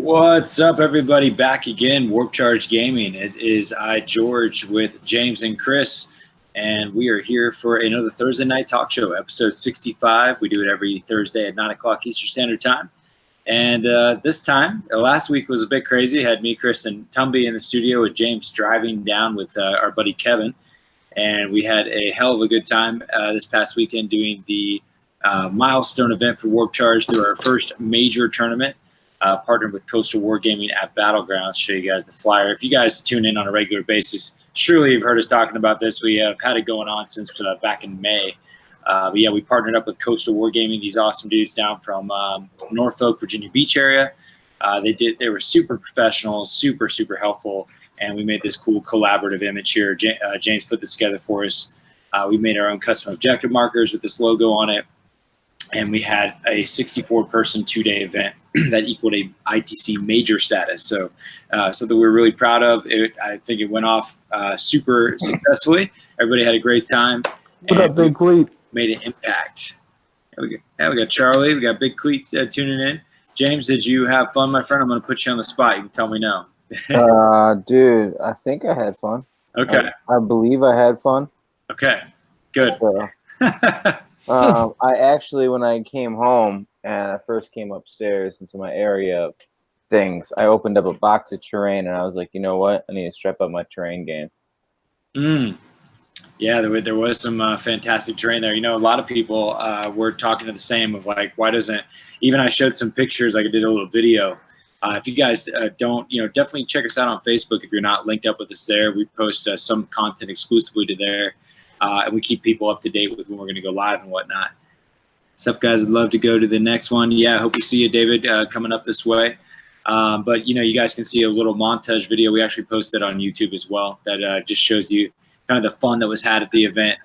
What's up, everybody? Back again, Warp Charge Gaming. It is I, George, with James and Chris, and we are here for another Thursday night talk show, episode 65. We do it every Thursday at 9 o'clock Eastern Standard Time. And this time, last week was a bit crazy. Had me, Chris, and Tumby in the studio with James driving down with our buddy Kevin. And we had a hell of a good time this past weekend doing the milestone event for Warp Charge through our first major tournament. Partnered with Coastal Wargaming at Battlegrounds. Show you guys the flyer. If you guys tune in on a regular basis, surely you've heard us talking about this. We have had it going on since back in May. But yeah, we partnered up with Coastal Wargaming, these awesome dudes down from Norfolk, Virginia Beach area. They were super professional, super helpful, and we made this cool collaborative image here. James put this together for us. We made our own custom objective markers with this logo on it. And we had a 64-person two-day event that equaled a ITC major status. So something we're really proud of. I think it went off super successfully. Everybody had a great time. What up, Big Cleat? Made an impact. We got Charlie. We got Big Cleat tuning in. James, did you have fun, my friend? I'm going to put you on the spot. You can tell me no. Dude, I think I had fun. Okay. I believe I had fun. Okay, good. I actually, when I came home and I first came upstairs into my area of things, I opened up a box of terrain and I was like, you know what? I need to step up my terrain game. Yeah, there was some fantastic terrain there. You know, a lot of people were talking to the same of like, why doesn't, even I showed some pictures, like I did a little video. If you guys don't, definitely check us out on Facebook. If you're not linked up with us there, we post some content exclusively to there. And we keep people up to date with when we're going to go live and whatnot. What's up, guys? I'd love to go to the next one. Yeah, I hope we see you, David, coming up this way. But, you guys can see a little montage video. We actually posted on YouTube as well that just shows you kind of the fun that was had at the event.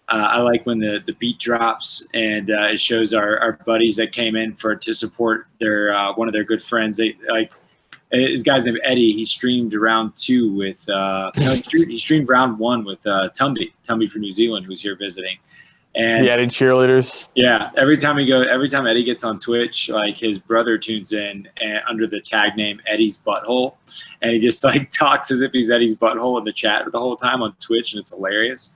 I like when the beat drops and it shows our buddies that came in to support their one of their good friends. His guy's named Eddie. He streamed round 2 with he streamed round 1 with Tumby from New Zealand, who's here visiting. And the Eddie cheerleaders. Yeah, every time Eddie gets on Twitch, like his brother tunes in and under the tag name Eddie's Butthole, and he just like talks as if he's Eddie's Butthole in the chat the whole time on Twitch, and it's hilarious.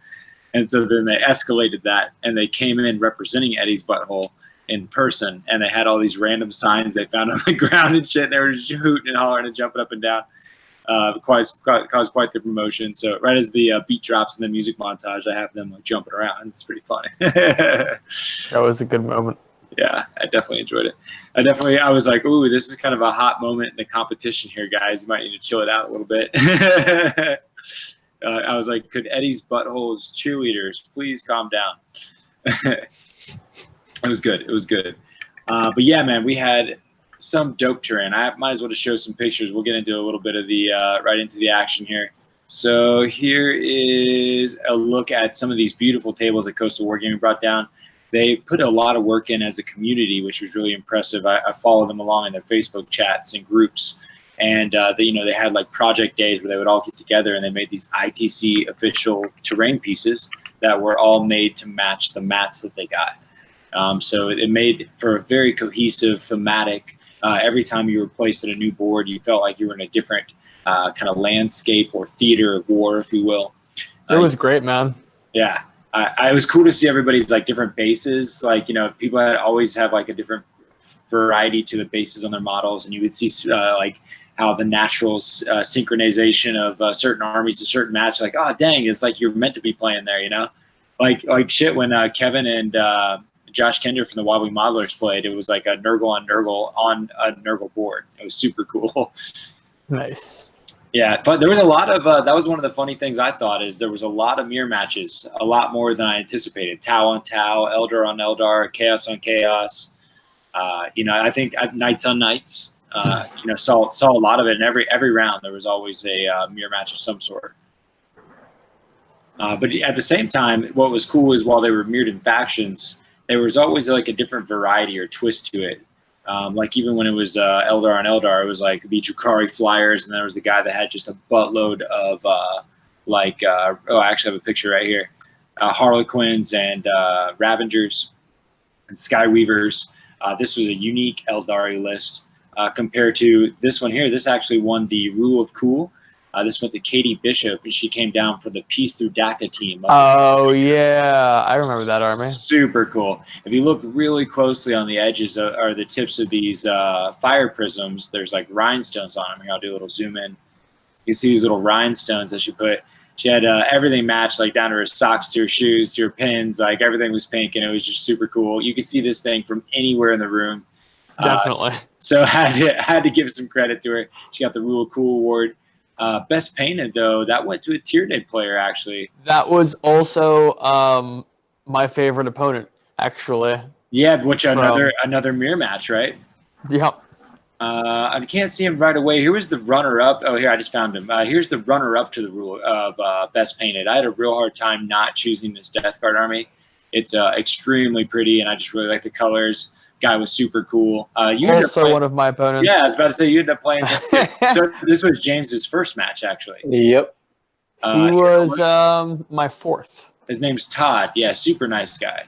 And so then they escalated that, and they came in representing Eddie's Butthole in person, and they had all these random signs they found on the ground and shit, and they were just hooting and hollering and jumping up and down. Caused quite the promotion. So right as the beat drops in the music montage, I have them like jumping around. It's pretty funny. That was a good moment. Yeah, I definitely enjoyed it. I was like, ooh, this is kind of a hot moment in the competition here, guys. You might need to chill it out a little bit. I was like, could Eddie's Butthole's cheerleaders please calm down? It was good. But yeah, man, we had some dope terrain. I might as well just show some pictures. We'll get into a little bit of the right into the action here. So here is a look at some of these beautiful tables that Coastal Wargaming brought down. They put a lot of work in as a community, which was really impressive. I follow them along in their Facebook chats and groups. And they had like project days where they would all get together and they made these ITC official terrain pieces that were all made to match the mats that they got. So it made for a very cohesive, thematic. Every time you were placed at a new board, you felt like you were in a different kind of landscape or theater of war, if you will. It was great, man. Yeah, it was cool to see everybody's like different bases. Like people always have like a different variety to the bases on their models, and you would see like how the natural synchronization of certain armies to certain match. Like, oh dang, it's like you're meant to be playing there, Like shit when Kevin and Josh Kender from the Wobbly Modelers played. It was like a Nurgle on a Nurgle board. It was super cool. Nice. Yeah, but there was a lot of that was one of the funny things I thought is there was a lot of mirror matches, a lot more than I anticipated. Tau on Tau, Eldar on Eldar, Chaos on Chaos. I think Knights on Knights. Saw a lot of it in every round. There was always a mirror match of some sort. But at the same time, what was cool is while they were mirrored in factions, there was always like a different variety or twist to it. Like even when it was Eldar on Eldar, it was like the Drukhari Flyers, and there was the guy that had just a buttload of I actually have a picture right here, Harlequins and Ravengers and Skyweavers. This was a unique Eldari list. compared to this one here. This actually won the Rule of Cool. This went to Katie Bishop, and she came down for the Peace Through DACA team. Oh, yeah. I remember that army. Super cool. If you look really closely on the edges are the tips of these fire prisms. There's like rhinestones on them. Here, I'll do a little zoom in. You see these little rhinestones that she put. She had everything matched, like down to her socks, to her shoes, to her pins. Like everything was pink, and it was just super cool. You could see this thing from anywhere in the room. Definitely. So had to give some credit to her. She got the Rule of Cool award. Best painted, though, that went to a Tyranid player, actually. That was also my favorite opponent, actually. Yeah, which another mirror match, right? Yep. I can't see him right away. Here was the runner-up. Oh, here, I just found him. Here's the runner-up to the rule of Best Painted. I had a real hard time not choosing this Death Guard army. It's extremely pretty, and I just really like the colors. Guy was super cool. You also one of my opponents. Yeah, I was about to say you ended up playing him. So this was James's first match, actually. Yep. He was my fourth. His name's Todd. Yeah, super nice guy.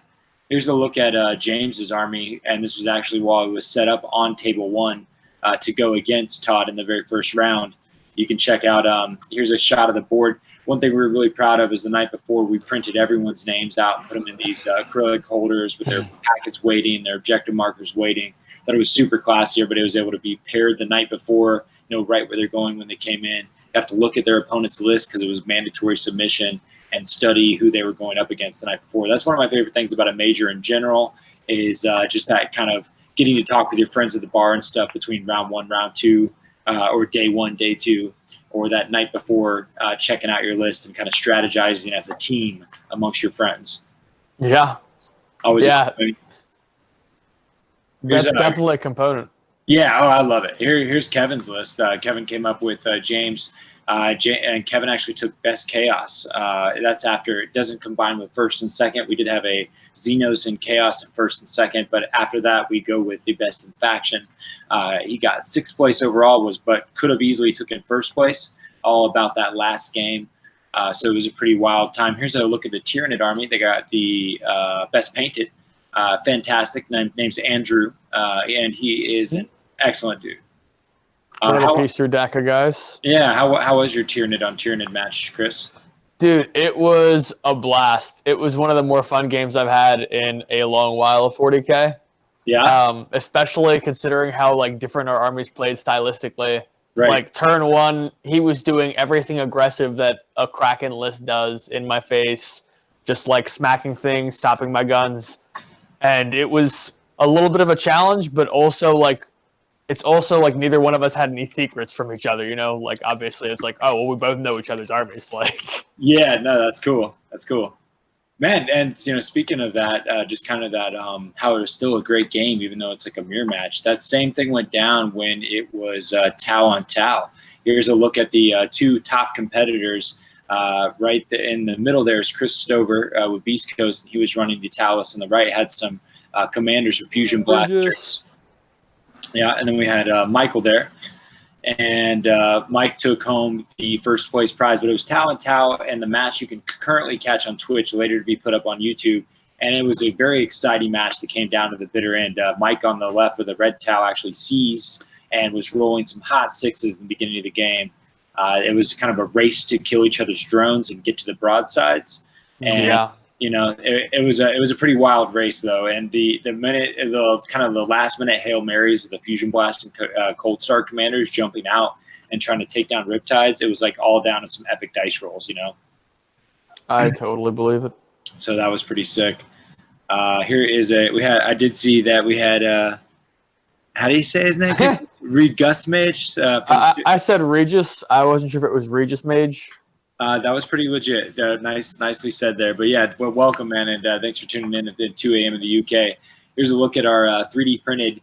Here's a look at James's army, and this was actually while he was set up on table 1 to go against Todd in the very first round. You can check out, here's a shot of the board. One thing we were really proud of is the night before we printed everyone's names out and put them in these acrylic holders with their packets waiting, their objective markers waiting. Thought it was super classy. Everybody was able to be paired the night before, right where they're going when they came in. You have to look at their opponent's list because it was mandatory submission and study who they were going up against the night before. That's one of my favorite things about a major in general is just that kind of getting to talk with your friends at the bar and stuff between round 1, round 2, or day 1, day 2, or that night before, checking out your list and kind of strategizing as a team amongst your friends. Yeah. Always. Yeah. That's definitely a component. Yeah. Oh, I love it. Here's Kevin's list. Kevin came up with James. And Kevin actually took Best Chaos. That's after it doesn't combine with first and second. We did have a Xenos and Chaos in first and second, but after that we go with the Best in Faction. He got 6th place overall, but could have easily taken first place. All about that last game. So it was a pretty wild time. Here's a look at the Tyranid army. They got the Best Painted. Fantastic. Name's Andrew, and he is an excellent dude. Peace through DACA, guys. Yeah, how was your Tyranid on Tyranid match, Chris? Dude, it was a blast. It was one of the more fun games I've had in a long while of 40K. Yeah. Especially considering how different our armies played stylistically. Right. Like turn 1, he was doing everything aggressive that a Kraken list does in my face, just smacking things, stopping my guns, and it was a little bit of a challenge, but also it's also neither one of us had any secrets from each other, obviously it's oh, well, we both know each other's armies. Yeah, no, that's cool. That's cool. Man, and speaking of that, just kind of that how it was still a great game, even though it's a mirror match. That same thing went down when it was Tau on Tau. Here's a look at the 2 top competitors. Right in the middle there is Chris Stover with Beast Coast, and he was running the Talus. On the right had some commanders with Fusion Blasters. Yeah, and then we had Michael there, and Mike took home the first place prize. But it was Tau and Tau, and the match you can currently catch on Twitch, later to be put up on YouTube. And it was a very exciting match that came down to the bitter end. Mike on the left with the red Tau actually seized and was rolling some hot 6s in the beginning of the game. It was kind of a race to kill each other's drones and get to the broadsides. And yeah. It was a pretty wild race though, and the last minute Hail Marys of the Fusion Blast and Cold Star commanders jumping out and trying to take down Riptides. It was all down to some epic dice rolls, I totally believe it. So that was pretty sick. Here is I did see that we had how do you say his name? Regus Mage. I said Regis. I wasn't sure if it was Regis Mage. That was pretty legit. Nicely said there. But yeah, well, welcome, man, and thanks for tuning in at 2 a.m. in the UK. Here's a look at our 3D printed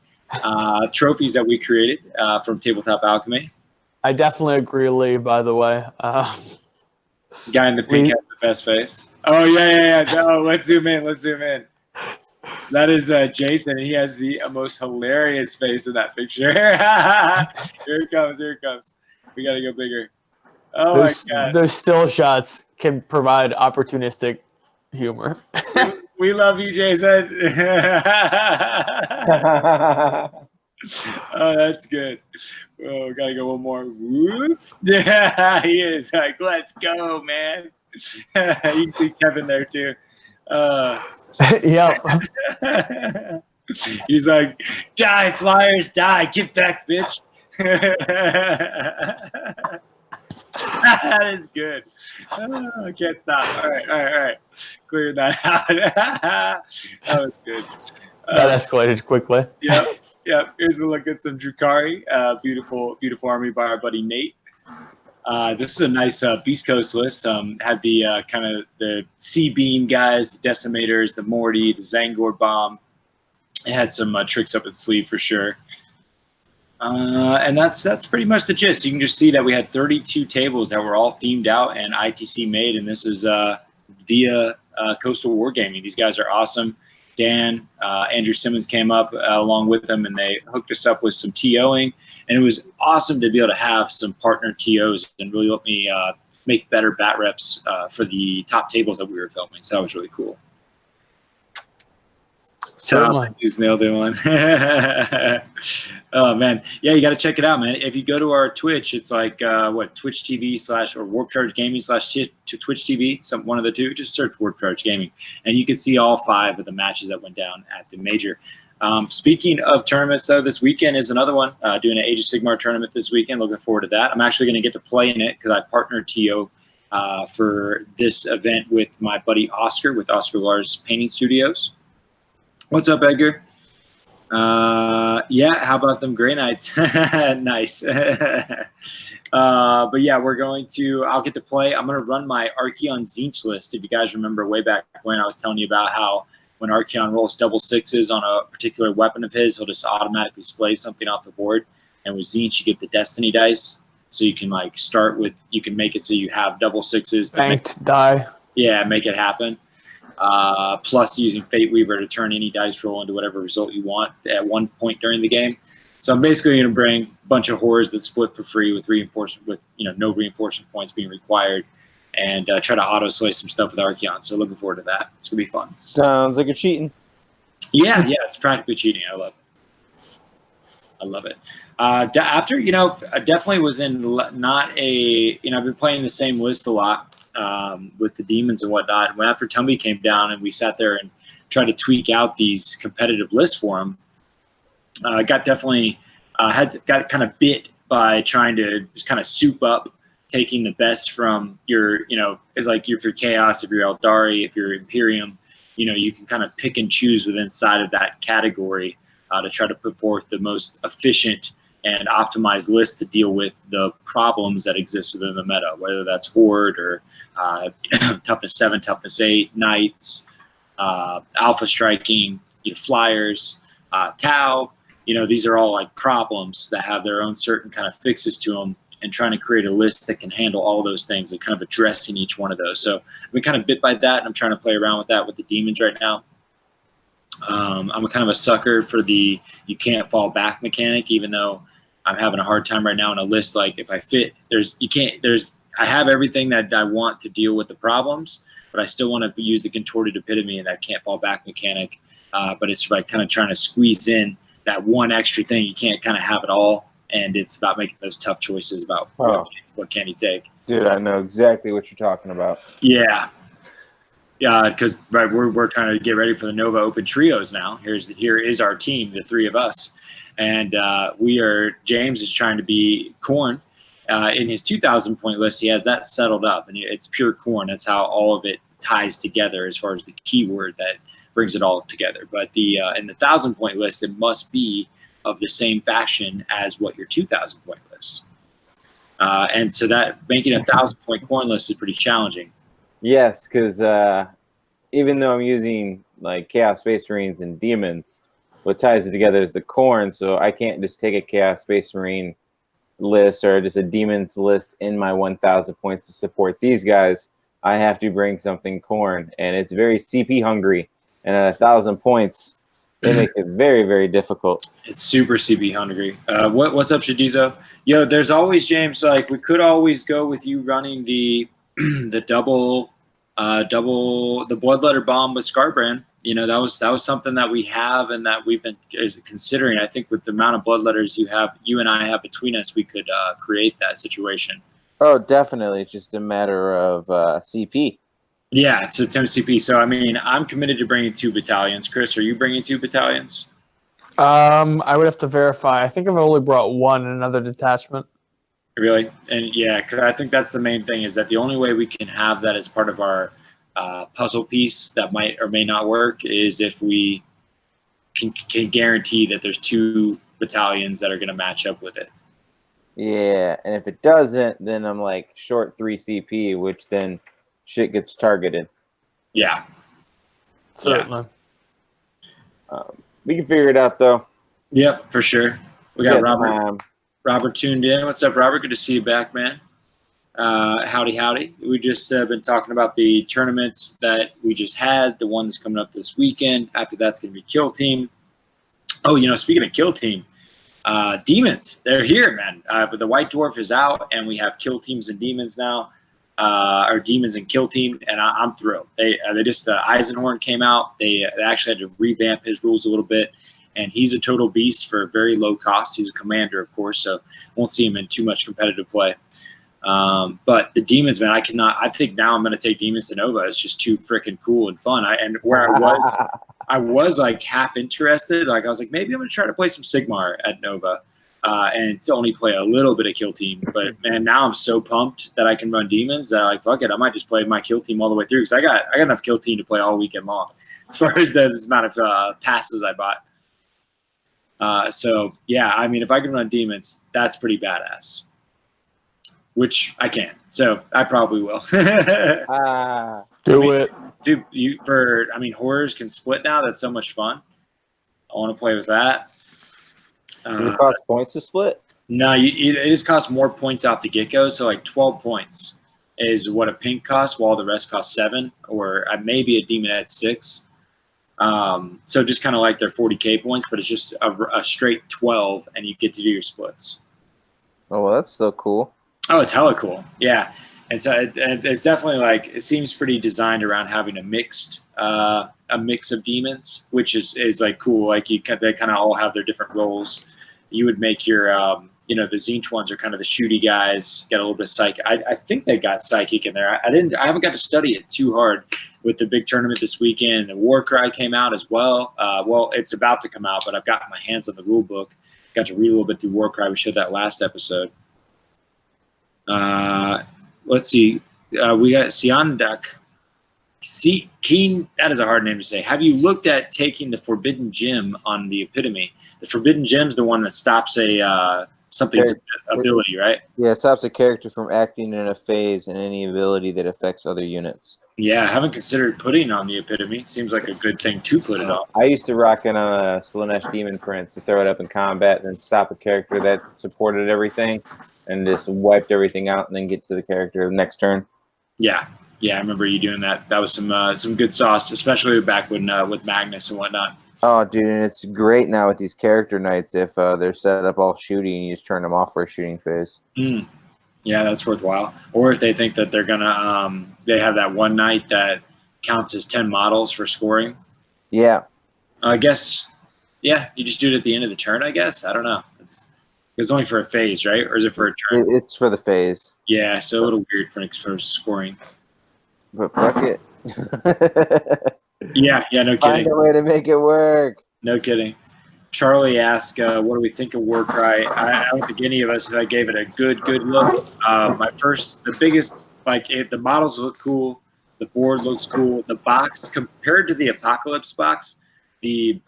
trophies that we created from Tabletop Alchemy. I definitely agree, Lee, by the way. Guy in the pink has the best face. Oh, yeah. No, let's zoom in. That is Jason. He has the most hilarious face in that picture. Here it comes. We got to go bigger. Oh, my God. Those still shots can provide opportunistic humor. We love you, Jason. Oh, that's good. Oh, gotta go one more. Whoop. Yeah, he is. Like, let's go, man. You see Kevin there too. Yep. He's like, die, Flyers, die. Get back, bitch. That is good. Oh, I can't stop. All right. Clear that out. That was good. That escalated quickly. Yep. Here's a look at some Drukari. Beautiful army by our buddy Nate. This is a nice Beast Coast list. Had the kind of the Sea Beam guys, the Decimators, the Morty, the Zangor Bomb. It had some tricks up its sleeve for sure. And that's pretty much the gist. You can just see that we had 32 tables that were all themed out and ITC made, and this is via Coastal Wargaming. These guys are awesome. Dan, Andrew Simmons came up along with them, and they hooked us up with some TOing, and it was awesome to be able to have some partner TOs and really let me make better bat reps for the top tables that we were filming. So that was really cool. He's nailed it one. Oh man, yeah, you got to check it out, man. If you go to our Twitch, it's like Twitch TV / or Warp Charge Gaming / Twitch TV, one of the two. Just search Warp Charge Gaming, and you can see all 5 of the matches that went down at the major. Speaking of tournaments, though, this weekend is another one. Doing an Age of Sigmar tournament this weekend. Looking forward to that. I'm actually going to get to play in it because I partnered TO for this event with my buddy Oscar with Oscar Lars Painting Studios. What's up, Edgar? Yeah, how about them Grey Knights? Nice. But yeah, I'll get to play. I'm going to run my Archeon Zinch list. If you guys remember way back when I was telling you about how when Archeon rolls double 6s on a particular weapon of his, he'll just automatically slay something off the board. And with Zinch, you get the Destiny dice. So you can you can make it so you have double 6s. Banked die. Yeah, make it happen. Plus using Fate Weaver to turn any dice roll into whatever result you want at one point during the game. So I'm basically going to bring a bunch of horrors that split for free with no reinforcement points being required, and try to auto slay some stuff with Archeon. So looking forward to that. It's gonna be fun. Sounds like you're cheating. Yeah, it's practically cheating. I love it. After I definitely was in not a I've been playing the same list a lot. With the demons and whatnot. When after Tumby came down and we sat there and tried to tweak out these competitive lists for him, I got kind of bit by trying to just kind of soup up, taking the best from your, it's like if you're Chaos, if you're Eldari, if you're Imperium, you can kind of pick and choose within inside of that category to try to put forth the most efficient and optimized list to deal with the problems that exist within the meta, whether that's Horde or toughness 7, toughness 8, Knights, Alpha Striking, Flyers, Tau. These are all like problems that have their own certain kind of fixes to them, and trying to create a list that can handle all those things and kind of addressing each one of those. So I've been kind of bit by that, and I'm trying to play around with that with the demons right now. I'm a kind of a sucker for the you can't fall back mechanic, even though I'm having a hard time right now in a list. Like if I fit, I have everything that I want to deal with the problems, but I still want to use the contorted epitome and that can't fall back mechanic. But it's like kind of trying to squeeze in that one extra thing. You can't kind of have it all, and it's about making those tough choices about what can you take. Dude, I know exactly what you're talking about. Yeah. Yeah, because we're trying to get ready for the Nova Open Trios now. Here is our team, the 3 of us. And James is trying to be Khorne. In his 2,000 point list, he has that settled up, and it's pure Khorne. That's how all of it ties together as far as the keyword that brings it all together. But in the 1,000 point list, it must be of the same faction as what your 2,000 point list. And so that making a 1,000 point Khorne list is pretty challenging. Yes, because even though I'm using like Chaos Space Marines and Demons, what ties it together is the Khorne, so I can't just take a Chaos Space Marine list or just a Demons list in my 1,000 points to support these guys. I have to bring something Khorne, and it's very CP hungry, and at 1,000 points, it makes it very, very difficult. It's super CP hungry. What's up, Shadizo? Yo, there's always, James, like we could always go with you running the the Bloodletter Bomb with Scarbrand. that was something that we have and that we've been considering. I think with the amount of bloodletters you and I have between us, we could create that situation. Oh, definitely. It's just a matter of CP. Yeah, it's a 10 CP. So, I mean, I'm committed to bringing 2 battalions. Chris, are you bringing 2 battalions? I would have to verify. I think I've only brought 1 in another detachment. Really? And yeah, because I think that's the main thing, is that the only way we can have that as part of our puzzle piece that might or may not work is if we can guarantee that there's 2 battalions that are going to match up with it. Yeah, and if it doesn't, then I'm like short 3 CP, which then shit gets targeted. Yeah. Certainly. We can figure it out, though. Yep, for sure. We got Robert. Time. Robert tuned in. What's up, Robert? Good to see you back, man. Howdy. We just been talking about the tournaments that we just had. The one that's coming up this weekend. After that's going to be Kill Team. Oh, speaking of Kill Team, Demons, they're here, man. But the White Dwarf is out, and we have Kill Teams and Demons now, or Demons and Kill Team, and I'm thrilled. They just Eisenhorn came out. They actually had to revamp his rules a little bit, and he's a total beast for a very low cost. He's a commander, of course, so won't see him in too much competitive play. But the Demons, man, I think now I'm going to take Demons to Nova. It's just too freaking cool and fun. I was like half interested. Like I was like, maybe I'm going to try to play some Sigmar at Nova, and to only play a little bit of Kill Team. But man, now I'm so pumped that I can run Demons that like, fuck it, I might just play my Kill Team all the way through, because I got enough Kill Team to play all weekend long as far as the amount of passes I bought. So yeah, I mean, if I can run Demons, that's pretty badass. Which I can, so I probably will. Do it. Dude, horrors can split now. That's so much fun. I want to play with that. Does it cost points to split? No, it just costs more points out the get-go. So like 12 points is what a pink costs, while the rest costs 7, or maybe a demon at 6. So just kind of like their 40k points, but it's just a straight 12, and you get to do your splits. Oh, well, that's so cool. Oh, it's hella cool. Yeah. And so it's definitely like, it seems pretty designed around having a mix of demons, which is like cool. Like they kind of all have their different roles. You would make your, the Zinch ones are kind of the shooty guys, get a little bit of psychic. I think they got psychic in there. I haven't got to study it too hard with the big tournament this weekend. The Warcry came out as well. Well, it's about to come out, but I've got my hands on the rule book. Got to read a little bit through Warcry. We showed that last episode. Let's see. We got Siandak. Keen, that is a hard name to say. Have you looked at taking the Forbidden Gem on the Epitome? The Forbidden Gem's the one that stops something's ability, right? Yeah, it stops a character from acting in a phase and any ability that affects other units. Yeah, I haven't considered putting it on the Epitome. Seems like a good thing to put it on. I used to rock it on a Slanesh Demon Prince to throw it up in combat and then stop a character that supported everything and just wiped everything out and then get to the character next turn. Yeah, I remember you doing that. That was some good sauce, especially back when with Magnus and whatnot. Oh, dude, and it's great now with these character knights if they're set up all shooting and you just turn them off for a shooting phase. Yeah, that's worthwhile. Or if they think that they're gonna, they have that one knight that counts as 10 models for scoring. Yeah. I guess. Yeah, you just do it at the end of the turn. I guess. I don't know. It's only for a phase, right? Or is it for a turn? It's for the phase. Yeah, so a little weird for scoring. But fuck it. Yeah, no kidding. Find a way to make it work. No kidding. Charlie asked, what do we think of Warcry? I don't think any of us gave it a good look. The biggest, the models look cool. The board looks cool. The box, compared to the Apocalypse box, the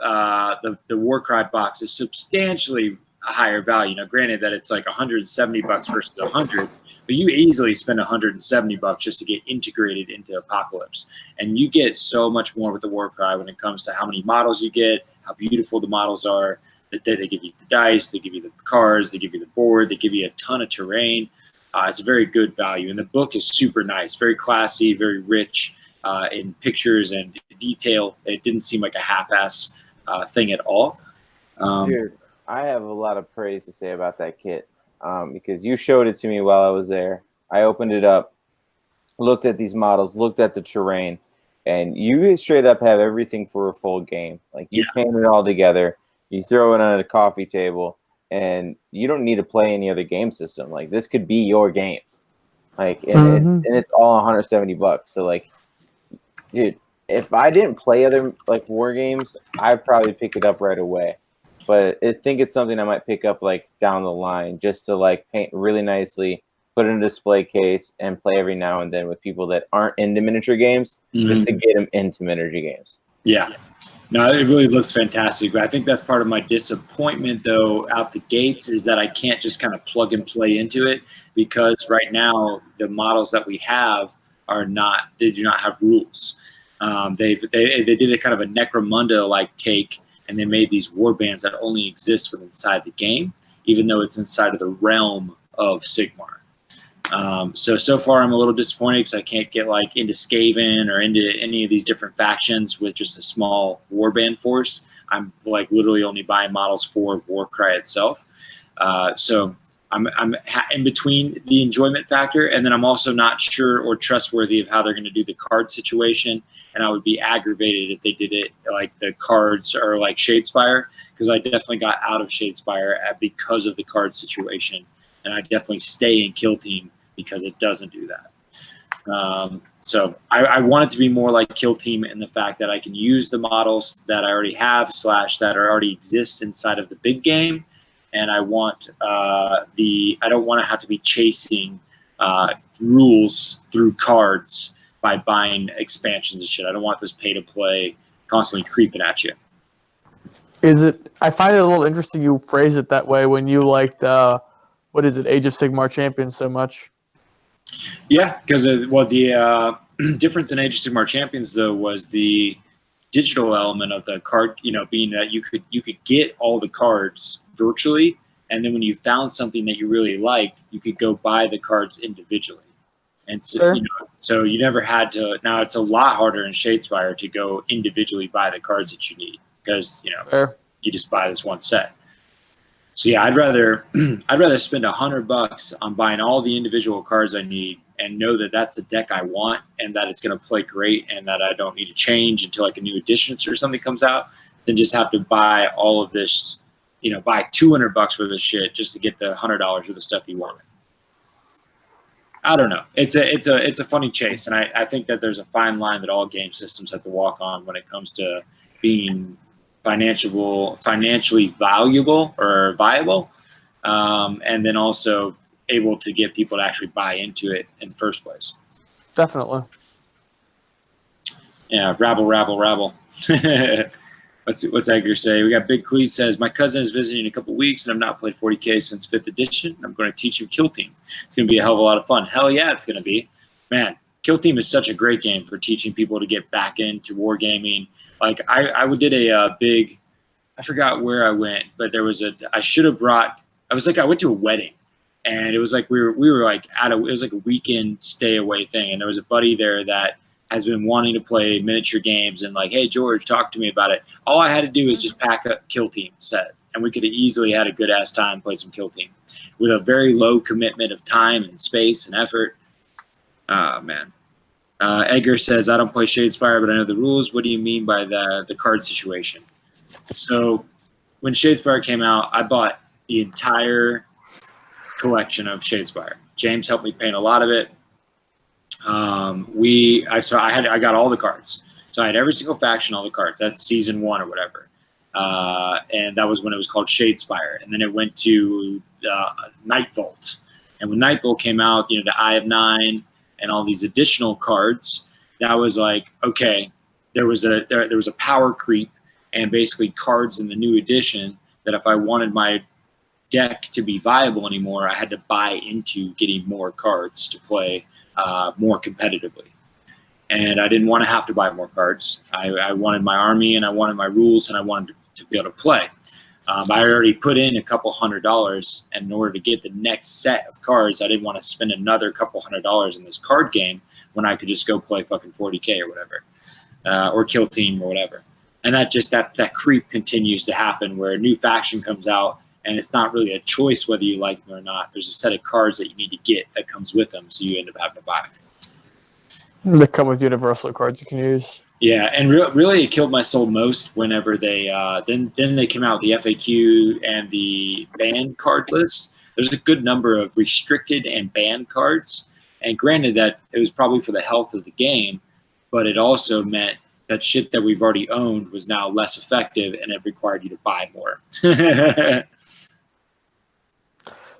Warcry box is substantially a higher value. Now, granted that it's like $170 versus 100, but you easily spend $170 just to get integrated into Apocalypse, and you get so much more with the Warcry when it comes to how many models you get, how beautiful the models are. That they give you the dice, they give you the cards, they give you the board, they give you a ton of terrain. It's a very good value, and the book is super nice, very classy, very rich in pictures and detail. It didn't seem like a half-ass thing at all. Dude, I have a lot of praise to say about that kit because you showed it to me while I was there. I opened it up, looked at these models, looked at the terrain, and you straight up have everything for a full game. Like you paint it all together, you throw it on a coffee table, and you don't need to play any other game system. Like this could be your game. Like and it's all $170. So like, dude, if I didn't play other like war games, I'd probably pick it up right away. But I think it's something I might pick up like down the line, just to like paint really nicely, put it in a display case, and play every now and then with people that aren't into miniature games, just to get them into miniature games. Yeah. No, it really looks fantastic. But I think that's part of my disappointment, though, out the gates, is that I can't just kind of plug and play into it, because right now the models that we have they do not have rules. They did a kind of a Necromunda-like take, and they made these war bands that only exist within inside the game, even though it's inside of the realm of Sigmar. So far I'm a little disappointed because I can't get like into Skaven or into any of these different factions with just a small warband force. I'm like literally only buying models for Warcry itself. So I'm in between the enjoyment factor, and then I'm also not sure or trustworthy of how they're going to do the card situation. And I would be aggravated if they did it like the cards are like Shadespire, because I definitely got out of Shadespire because of the card situation. And I definitely stay in Kill Team because it doesn't do that. So I want it to be more like Kill Team in the fact that I can use the models that I already have / that already exist inside of the big game, and I want I don't want to have to be chasing rules through cards by buying expansions and shit. I don't want this pay to play constantly creeping at you. I find it a little interesting you phrase it that way when you liked what is it, Age of Sigmar Champions so much. Yeah, because the difference in Age of Sigmar Champions though was the digital element of the card. Being that you could get all the cards virtually, and then when you found something that you really liked, you could go buy the cards individually. And so, sure. So you never had to. Now it's a lot harder in Shadespire to go individually buy the cards that you need, because Fair. you just buy this one set. So yeah, I'd rather spend $100 on buying all the individual cards I need and know that that's the deck I want and that it's going to play great and that I don't need to change until like a new edition or something comes out, than just have to buy all of this, buy $200 worth of shit just to get the $100 worth of stuff you want. I don't know. It's a funny chase, and I think that there's a fine line that all game systems have to walk on when it comes to being financially valuable or viable, and then also able to get people to actually buy into it in the first place. Definitely. Yeah, rabble. What's Edgar say? We got Big Cleat says, my cousin is visiting in a couple weeks, and I've not played 40K since 5th edition. I'm going to teach him Kill Team. It's going to be a hell of a lot of fun. Hell yeah, it's going to be. Man, Kill Team is such a great game for teaching people to get back into wargaming. Like I did a big, I forgot where I went, but there was I went to a wedding, and it was like we were like it was like a weekend stay away thing, and there was a buddy there that has been wanting to play miniature games, and like, hey George, talk to me about it. All I had to do was just pack a Kill Team set, and we could have easily had a good ass time play some Kill Team with a very low commitment of time and space and effort. Oh man. Edgar says, I don't play Shadespire, but I know the rules. What do you mean by the card situation? So when Shadespire came out, I bought the entire collection of Shadespire. James helped me paint a lot of it. I got all the cards. So I had every single faction, all the cards. That's season 1 or whatever. And that was when it was called Shadespire. And then it went to Nightvolt. And when Nightvolt came out, the Eye of Nine and all these additional cards, that was like, okay, there was a power creep, and basically cards in the new edition that if I wanted my deck to be viable anymore, I had to buy into getting more cards to play more competitively. And I didn't want to have to buy more cards. I wanted my army, and I wanted my rules, and I wanted to be able to play. I already put in a couple $100, and in order to get the next set of cards, I didn't want to spend another couple $100 in this card game when I could just go play fucking 40K or whatever, or Kill Team or whatever. And that creep continues to happen where a new faction comes out, and it's not really a choice whether you like them or not. There's a set of cards that you need to get that comes with them, so you end up having to buy. They come with universal cards you can use. Yeah, and really, it killed my soul most whenever they then they came out with the FAQ and the banned card list. There's a good number of restricted and banned cards, and granted that it was probably for the health of the game, but it also meant that shit that we've already owned was now less effective, and it required you to buy more.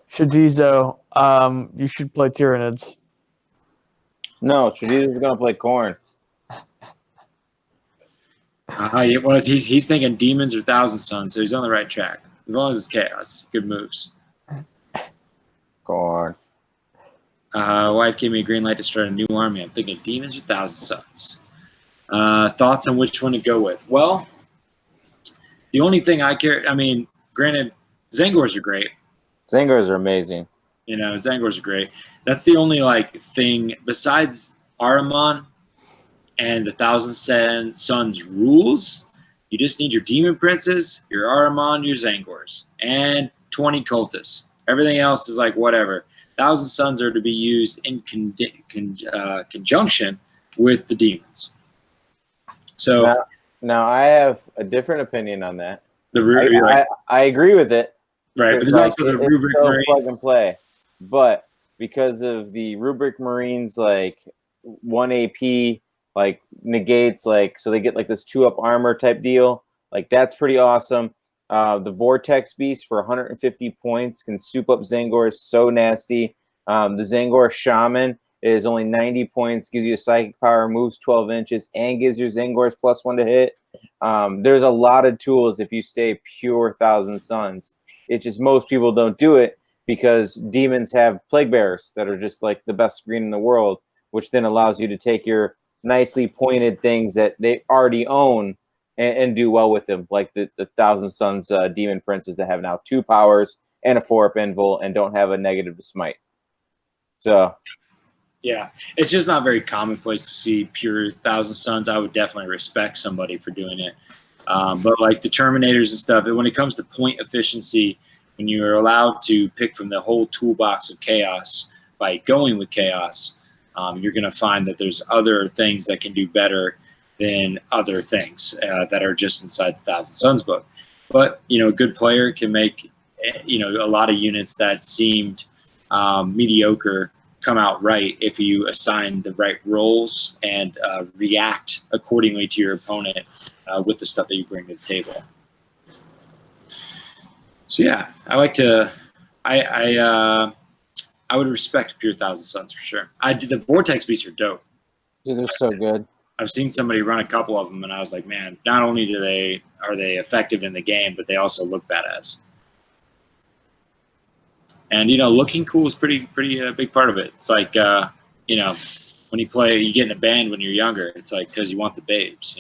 Shadizo, you should play Tyranids. No, Shadiza's gonna play Corn. Yeah, well, he's thinking demons or Thousand Suns, so he's on the right track. As long as it's chaos, good moves. Corn. Wife gave me a green light to start a new army. I'm thinking demons or Thousand Suns. Thoughts on which one to go with? Well, the only thing I care, I mean, granted, Zangors are great. Zangors are amazing. You know, Zangors are great. That's the only thing besides Ahriman and the Thousand Suns rules. You just need your Demon Princes, your Ahriman, your Zangors, and 20 cultists. Everything else is whatever. Thousand Suns are to be used in conjunction with the demons. So now I have a different opinion on that. I agree with it. Right, but there's also the Rubric Marines. Plug and play. But because of the Rubric Marines, 1 AP, negates, so they get this 2-up armor type deal. That's pretty awesome. The Vortex Beast for 150 points can soup up Zangor, so nasty. The Zangor Shaman is only 90 points, gives you a psychic power, moves 12 inches, and gives your Zangors +1 to hit. There's a lot of tools if you stay pure Thousand Suns. It's just most people don't do it because demons have Plague Bearers that are just the best screen in the world, which then allows you to take your nicely pointed things that they already own and do well with them, like the Thousand Suns Demon Princes that have now 2 powers and a 4-up invul and don't have a negative to smite. So, yeah, it's just not very commonplace to see pure Thousand Suns. I would definitely respect somebody for doing it. But the Terminators and stuff, when it comes to point efficiency, when you're allowed to pick from the whole toolbox of chaos by going with chaos, you're going to find that there's other things that can do better than other things that are just inside the Thousand Suns book. But, a good player can make, a lot of units that seemed mediocre come out right if you assign the right roles and react accordingly to your opponent with the stuff that you bring to the table. So yeah, I like to. I would respect pure Thousand Suns for sure. The Vortex Beasts are dope. Dude, they're so good. I've seen somebody run a couple of them, and I was like, man, not only are they effective in the game, but they also look badass. And looking cool is pretty big part of it. It's when you play, you get in a band when you're younger. It's because you want the babes,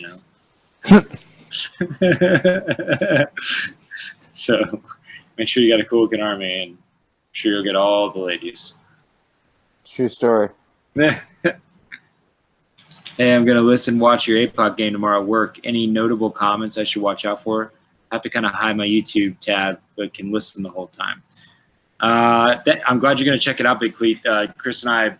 So make sure you got a cool looking army, and I'm sure you'll get all the ladies. True story. Hey, I'm gonna watch your APOC game tomorrow at work. Any notable comments I should watch out for? I have to kind of hide my YouTube tab, but can listen the whole time. I'm glad you're gonna check it out, Big Cleat. Chris and I,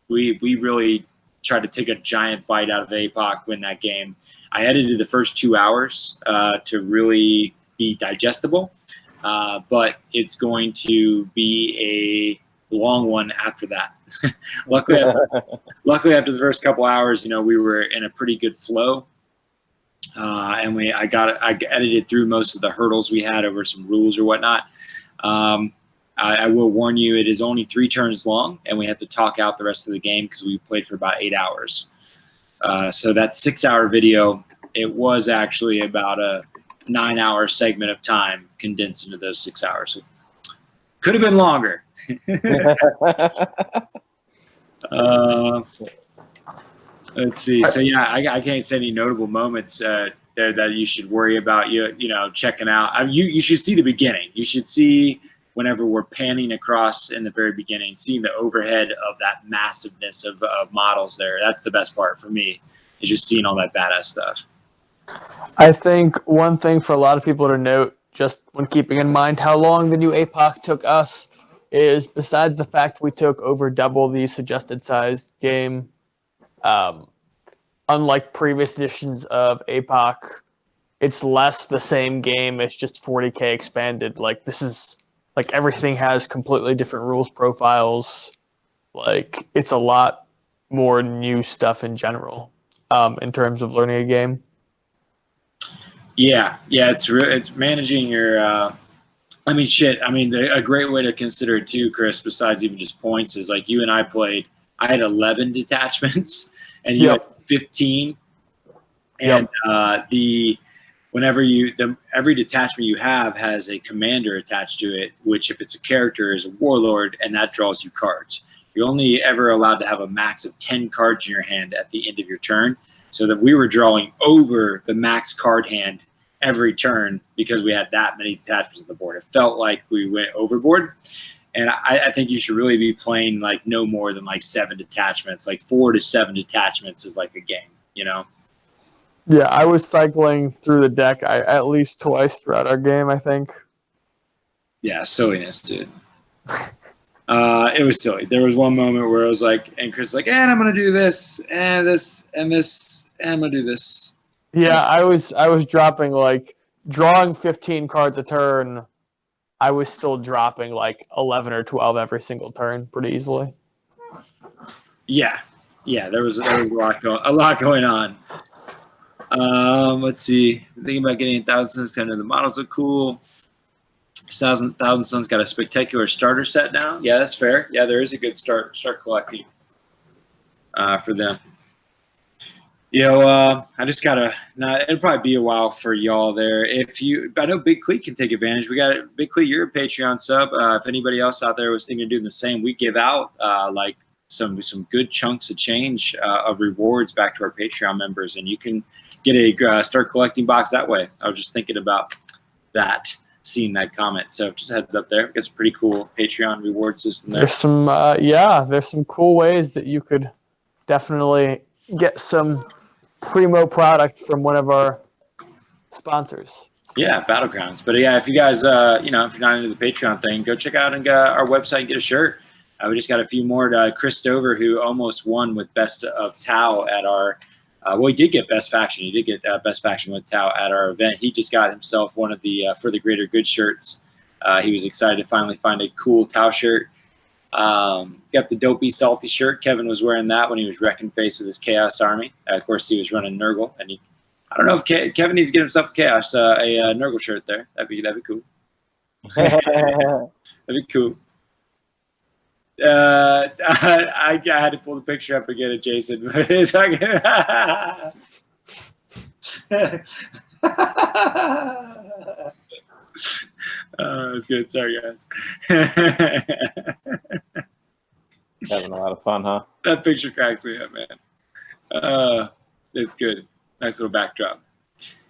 we really tried to take a giant bite out of APOC in that game. I edited the first 2 hours to really be digestible, but it's going to be a long one after that. luckily after the first couple hours, we were in a pretty good flow, and I edited through most of the hurdles we had over some rules or whatnot. I will warn you, it is only 3 turns long, and we have to talk out the rest of the game because we played for about 8 hours. So that 6-hour video, it was actually about a 9-hour segment of time condensed into those 6 hours. So could have been longer. Let's see. So yeah, I can't say any notable moments there that you should worry about. Checking out. You should see the beginning. You should see whenever we're panning across in the very beginning, seeing the overhead of that massiveness of models there. That's the best part for me, is just seeing all that badass stuff. I think one thing for a lot of people to note, just when keeping in mind how long the new APOC took us, is besides the fact we took over double the suggested size game, Unlike previous editions of APOC, it's less the same game. It's just 40K expanded. Like, this is like everything has completely different rules profiles. Like, it's a lot more new stuff in general, in terms of learning a game. Yeah, it's managing your. I mean, shit. I mean, a great way to consider it too, Chris. Besides even just points, is like you and I played. I had 11 detachments, and you had 15. And every detachment you have has a commander attached to it, which if it's a character is a warlord, and that draws you cards. You're only ever allowed to have a max of 10 cards in your hand at the end of your turn, so that we were drawing over the max card hand every turn because we had that many detachments on the board. It felt like we went overboard. And I think you should really be playing like no more than like 7 detachments. Like 4 to 7 detachments is like a game, you know? Yeah, I was cycling through the deck at least twice throughout our game, I think. Yeah, silliness, dude. It was silly. There was one moment where I was like, and Chris was like, and I'm going to do this, and this, and this, and I'm going to do this. Yeah, I was dropping drawing 15 cards a turn. I was still dropping like 11 or 12 every single turn pretty easily. Yeah, there was a lot going on. Let's see. I'm thinking about getting 1,000 Suns. Kind of the models look cool. 1,000 Suns got a spectacular starter set now. Yeah, that's fair. Yeah, there is a good start collecting for them. I just gotta. It'll probably be a while for y'all there. I know Big Cleat can take advantage. We got Big Cleat. You're a Patreon sub. If anybody else out there was thinking of doing the same, we give out like some good chunks of change of rewards back to our Patreon members, and you can get a start collecting box that way. I was just thinking about that, seeing that comment. So just a heads up there. It's a pretty cool Patreon reward system there. There's some cool ways that you could definitely get some primo product from one of our sponsors. Yeah, Battlegrounds. But yeah, if you guys, if you're not into the Patreon thing, go check out our website and get a shirt. We just got a few more to Chris Stover, who almost won with Best of Tau at our. He did get Best Faction. He did get Best Faction with Tau at our event. He just got himself one of the For the Greater Good shirts. He was excited to finally find a cool Tau shirt. Got the Dopey Salty shirt. Kevin was wearing that when he was wrecking face with his Chaos Army. Of course, he was running Nurgle, and I don't know if Kevin needs to get himself a Nurgle shirt there. That'd be cool. That'd be cool. I had to pull the picture up again of Jason. It's like, it was good. Sorry, guys. Having a lot of fun, huh? That picture cracks me up, man. It's good. Nice little backdrop.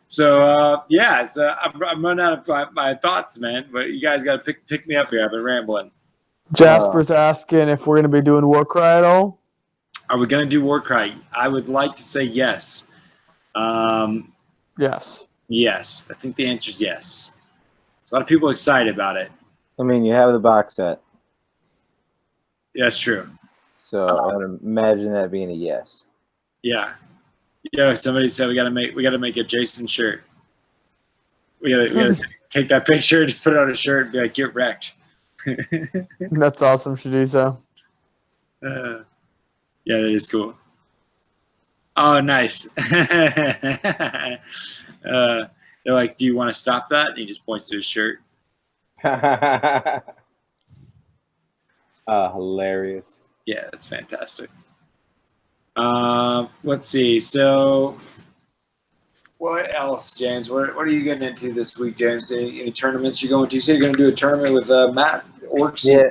So I'm running out of my thoughts, man. But you guys got to pick me up here. I've been rambling. Jasper's asking if we're going to be doing Warcry at all. Are we going to do Warcry? I would like to say yes. Yes. Yes. I think the answer is yes. There's a lot of people excited about it. I mean, you have the box set. That's true. So I would imagine that being a yes. Yeah. Somebody said we gotta make a Jason shirt. We gotta take that picture, just put it on a shirt, and be like, get wrecked. That's awesome, should do so. Yeah, that is cool. Oh, nice. They're like, do you want to stop that? And he just points to his shirt. Hilarious. Yeah, that's fantastic. Let's see. So, what else, James? What are you getting into this week, James? Any tournaments you're going to? You say you're going to do a tournament with Matt Orcs? Yeah,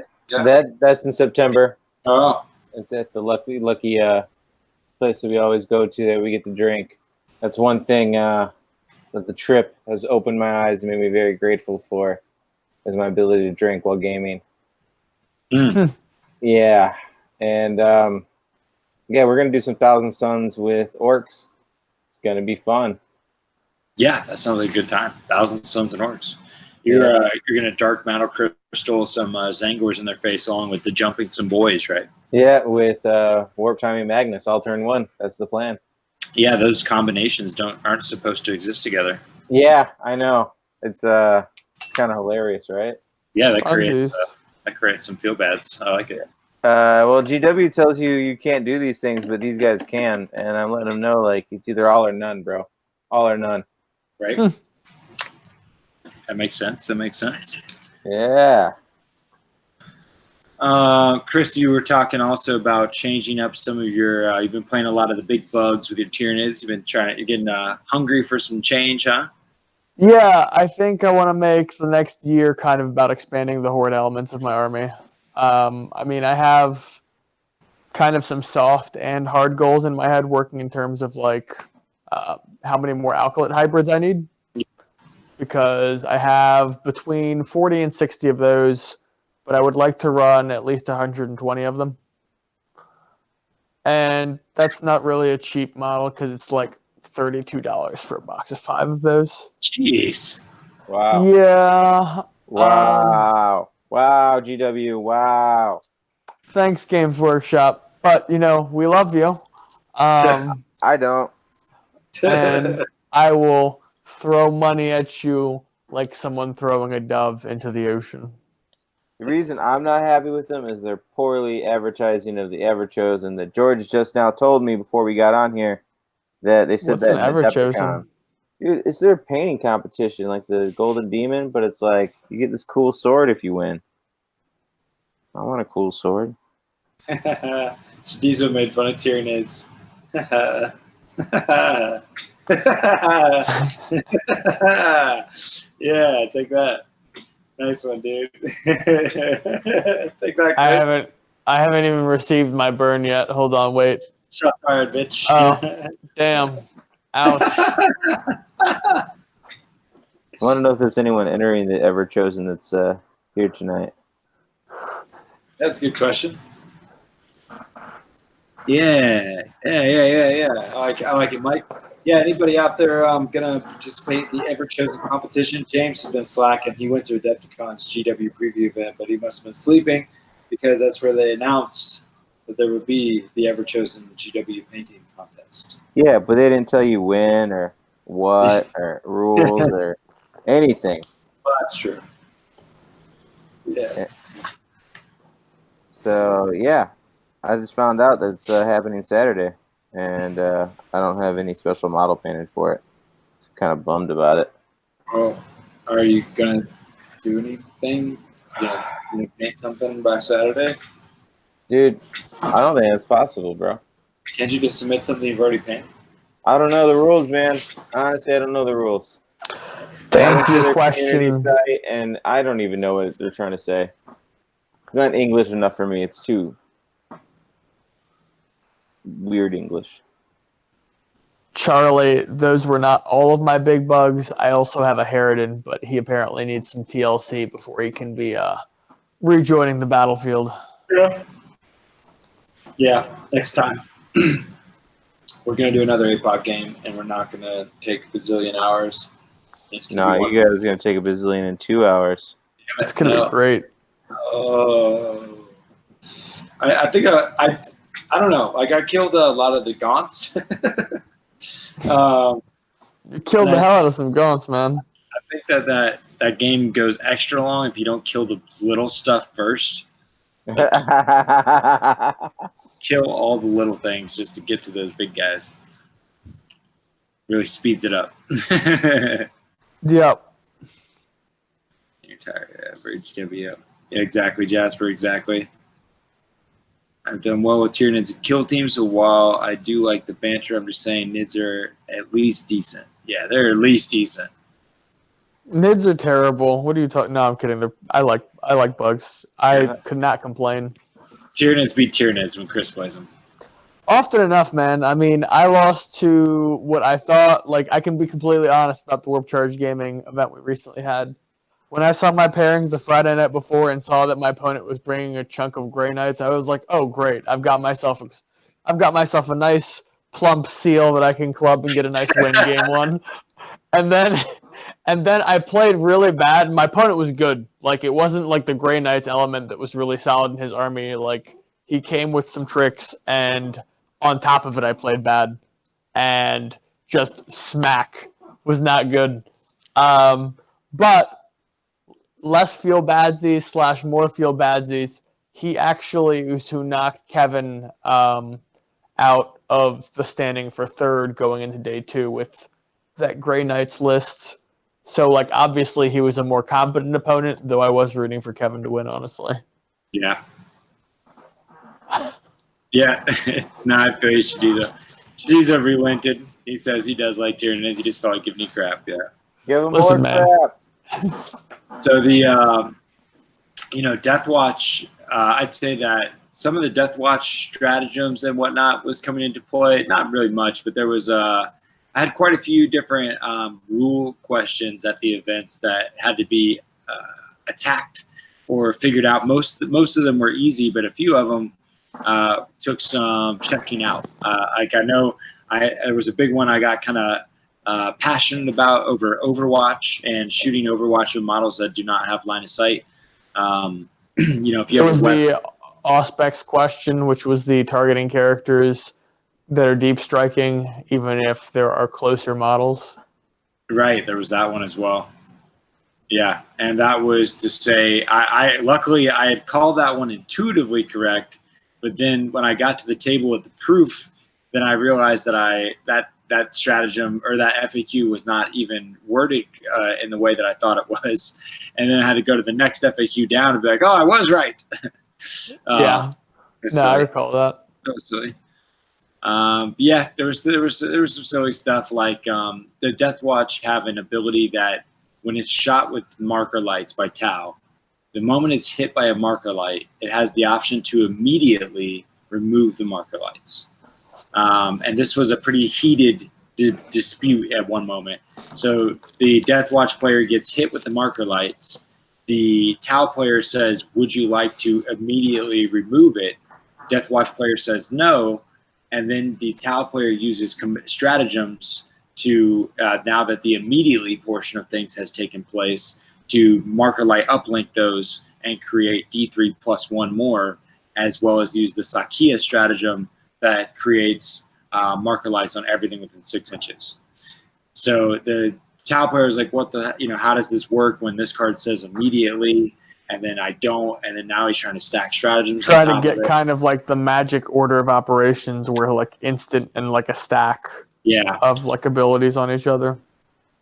that's in September. Oh, it's at the lucky place that we always go to that we get to drink. That's one thing that the trip has opened my eyes and made me very grateful for, is my ability to drink while gaming. Yeah, and we're gonna do some Thousand Suns with Orcs. It's gonna be fun. Yeah, that sounds like a good time. 1,000 Suns and Orcs. You're gonna dark matter crystal some Zangors in their face along with the jumping some boys, right? Yeah, with Warp Timing Magnus, all turn 1. That's the plan. Yeah, those combinations aren't supposed to exist together. Yeah, I know. It's kind of hilarious, right? Yeah, that creates some feel bads. I like it. Well, GW tells you can't do these things, but these guys can, and I'm letting them know, like, it's either all or none, bro. All or none. Right? That makes sense. Yeah. Chris, you were talking also about changing up some of your. You've been playing a lot of the big bugs with your Tyranids. You're getting hungry for some change, huh? Yeah, I think I want to make the next year kind of about expanding the horde elements of my army. I mean, I have kind of some soft and hard goals in my head working in terms of like how many more alkylate hybrids I need. Because I have between 40 and 60 of those, but I would like to run at least 120 of them. And that's not really a cheap model because it's like $32 for a box of 5 of those. Jeez. Wow. Yeah. Wow. Wow, GW. Wow. Thanks, Games Workshop. But, you know, we love you. I don't. And I will throw money at you like someone throwing a dove into the ocean. The reason I'm not happy with them is their poorly advertising of the Everchosen that George just now told me before we got on here that they said What's an that in the Everchosen? Adepticon. Dude, it's their painting competition, like the Golden Demon, but it's like you get this cool sword if you win. I want a cool sword. Diesel made fun of Tyranids. Yeah, take that. Nice one, dude. Take that, Chris. I haven't even received my burn yet. Hold on, wait. Shot fired, bitch. Oh, damn. Ouch. I want to know if there's anyone entering the Everchosen that's here tonight. That's a good question. Yeah. I like it, Mike. Yeah, anybody out there gonna participate in the Ever-Chosen competition? James has been slacking. He went to Adepticon's GW preview event, but he must have been sleeping because that's where they announced that there would be the Ever-Chosen GW painting contest. Yeah, but they didn't tell you when or what or rules or anything. Well, that's true. Yeah. So, yeah, I just found out that it's happening Saturday, and I don't have any special model painted for it. I'm kind of bummed about it. Oh, are you going to do anything? You paint something by Saturday? Dude, I don't think that's possible, bro. Can't you just submit something you've already painted? I don't know the rules, man. Honestly, I don't know the rules. To answer your question, site, and I don't even know what they're trying to say. It's not English enough for me. It's too weird English. Charlie, those were not all of my big bugs. I also have a Harridan, but he apparently needs some TLC before he can be rejoining the battlefield. Yeah, next time. We're going to do another APOC game, and we're not going to take a bazillion hours. No, you guys are going to take a bazillion in 2 hours. It's going to be great. Oh. I think I don't know. Like, I killed a lot of the Gaunts. You killed the hell out of some Gaunts, man. I think that game goes extra long if you don't kill the little stuff first. Like, kill all the little things just to get to those big guys. Really speeds it up. Yep. Your entire average W. Yeah, exactly, Jasper, exactly. I've done well with Tyranids and kill teams, so while I do like the banter, I'm just saying Nids are at least decent. Yeah, they're at least decent. Nids are terrible. What are you talking? No, I'm kidding. I like bugs. I could not complain. Tyranids beat Tyranids when Chris plays them. Often enough, man. I mean, I lost to what I thought. Like, I can be completely honest about the Warp Charge Gaming event we recently had. When I saw my pairings the Friday night before and saw that my opponent was bringing a chunk of Grey Knights, I was like, "Oh, great! I've got myself a nice plump seal that I can club and get a nice win game one." And then And then I played really bad. My opponent was good. Like, it wasn't like the Grey Knight's element that was really solid in his army. Like, he came with some tricks, and on top of it, I played bad. And just smack was not good. But less feel badsies / more feel badsies. He actually was who knocked Kevin out of the standing for third going into day 2 with that Grey Knights list. So, like, obviously he was a more competent opponent, though I was rooting for Kevin to win, honestly. Yeah. Yeah. No, I feel you should do that. Shizuo relented. He says he does like Tyranids. He just felt like giving you crap. Yeah. Give him Listen, more man. crap. So the, Death Watch, I'd say that some of the Death Watch stratagems and whatnot was coming into play. Not really much, but there was I had quite a few different rule questions at the events that had to be attacked or figured out. Most of them were easy, but a few of them took some checking out. Like I know there was a big one I got kind of passionate about over Overwatch and shooting Overwatch with models that do not have line of sight. If you There have was a weapon, the Auspex question, which was the targeting characters that are deep striking, even if there are closer models. right? There was that one as well. Yeah, and that was to say, I luckily I had called that one intuitively correct, but then when I got to the table with the proof, then I realized that that stratagem or that FAQ was not even worded in the way that I thought it was, and then I had to go to the next FAQ down and be like, oh, I was right. Yeah. No, I recall that. That was silly. Yeah, there was some silly stuff like the Death Watch have an ability that when it's shot with marker lights by Tau, the moment it's hit by a marker light, it has the option to immediately remove the marker lights. And this was a pretty heated dispute at one moment. So the Death Watch player gets hit with the marker lights. The Tau player says, would you like to immediately remove it? Death Watch player says no. And then the Tau player uses stratagems to, now that the immediately portion of things has taken place, to marker light uplink those and create D3 plus 1 more, as well as use the Sakia stratagem that creates marker lights on everything within 6 inches. So the Tau player is like, what the, how does this work when this card says immediately? And then I don't, and then now he's trying to stack stratagems. Trying to get kind of like the magic order of operations where like instant and like a stack of like abilities on each other.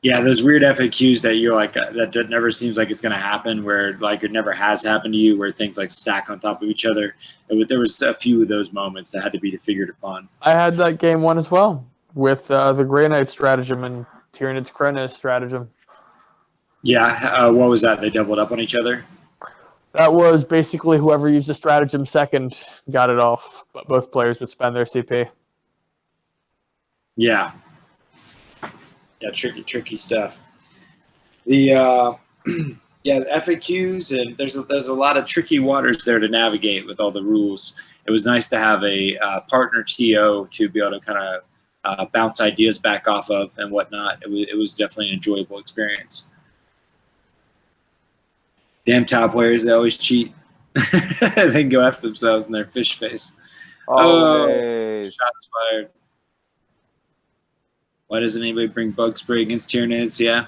Yeah, those weird FAQs that you're like, that never seems like it's going to happen, where like it never has happened to you, where things like stack on top of each other. There was a few of those moments that had to be figured upon. I had that game one as well with the Grey Knight stratagem and Tyranids Krennis stratagem. Yeah, what was that? They doubled up on each other? That was basically whoever used the stratagem second got it off, but both players would spend their CP. Yeah. Yeah, tricky stuff. The the FAQs, and there's a lot of tricky waters there to navigate with all the rules. It was nice to have a partner TO to be able to kind of bounce ideas back off of and whatnot. It was definitely an enjoyable experience. Damn Tau players, they always cheat. They can go after themselves in their fish face. Always. Oh, shots fired. Why doesn't anybody bring bug spray against Tyranids? Yeah.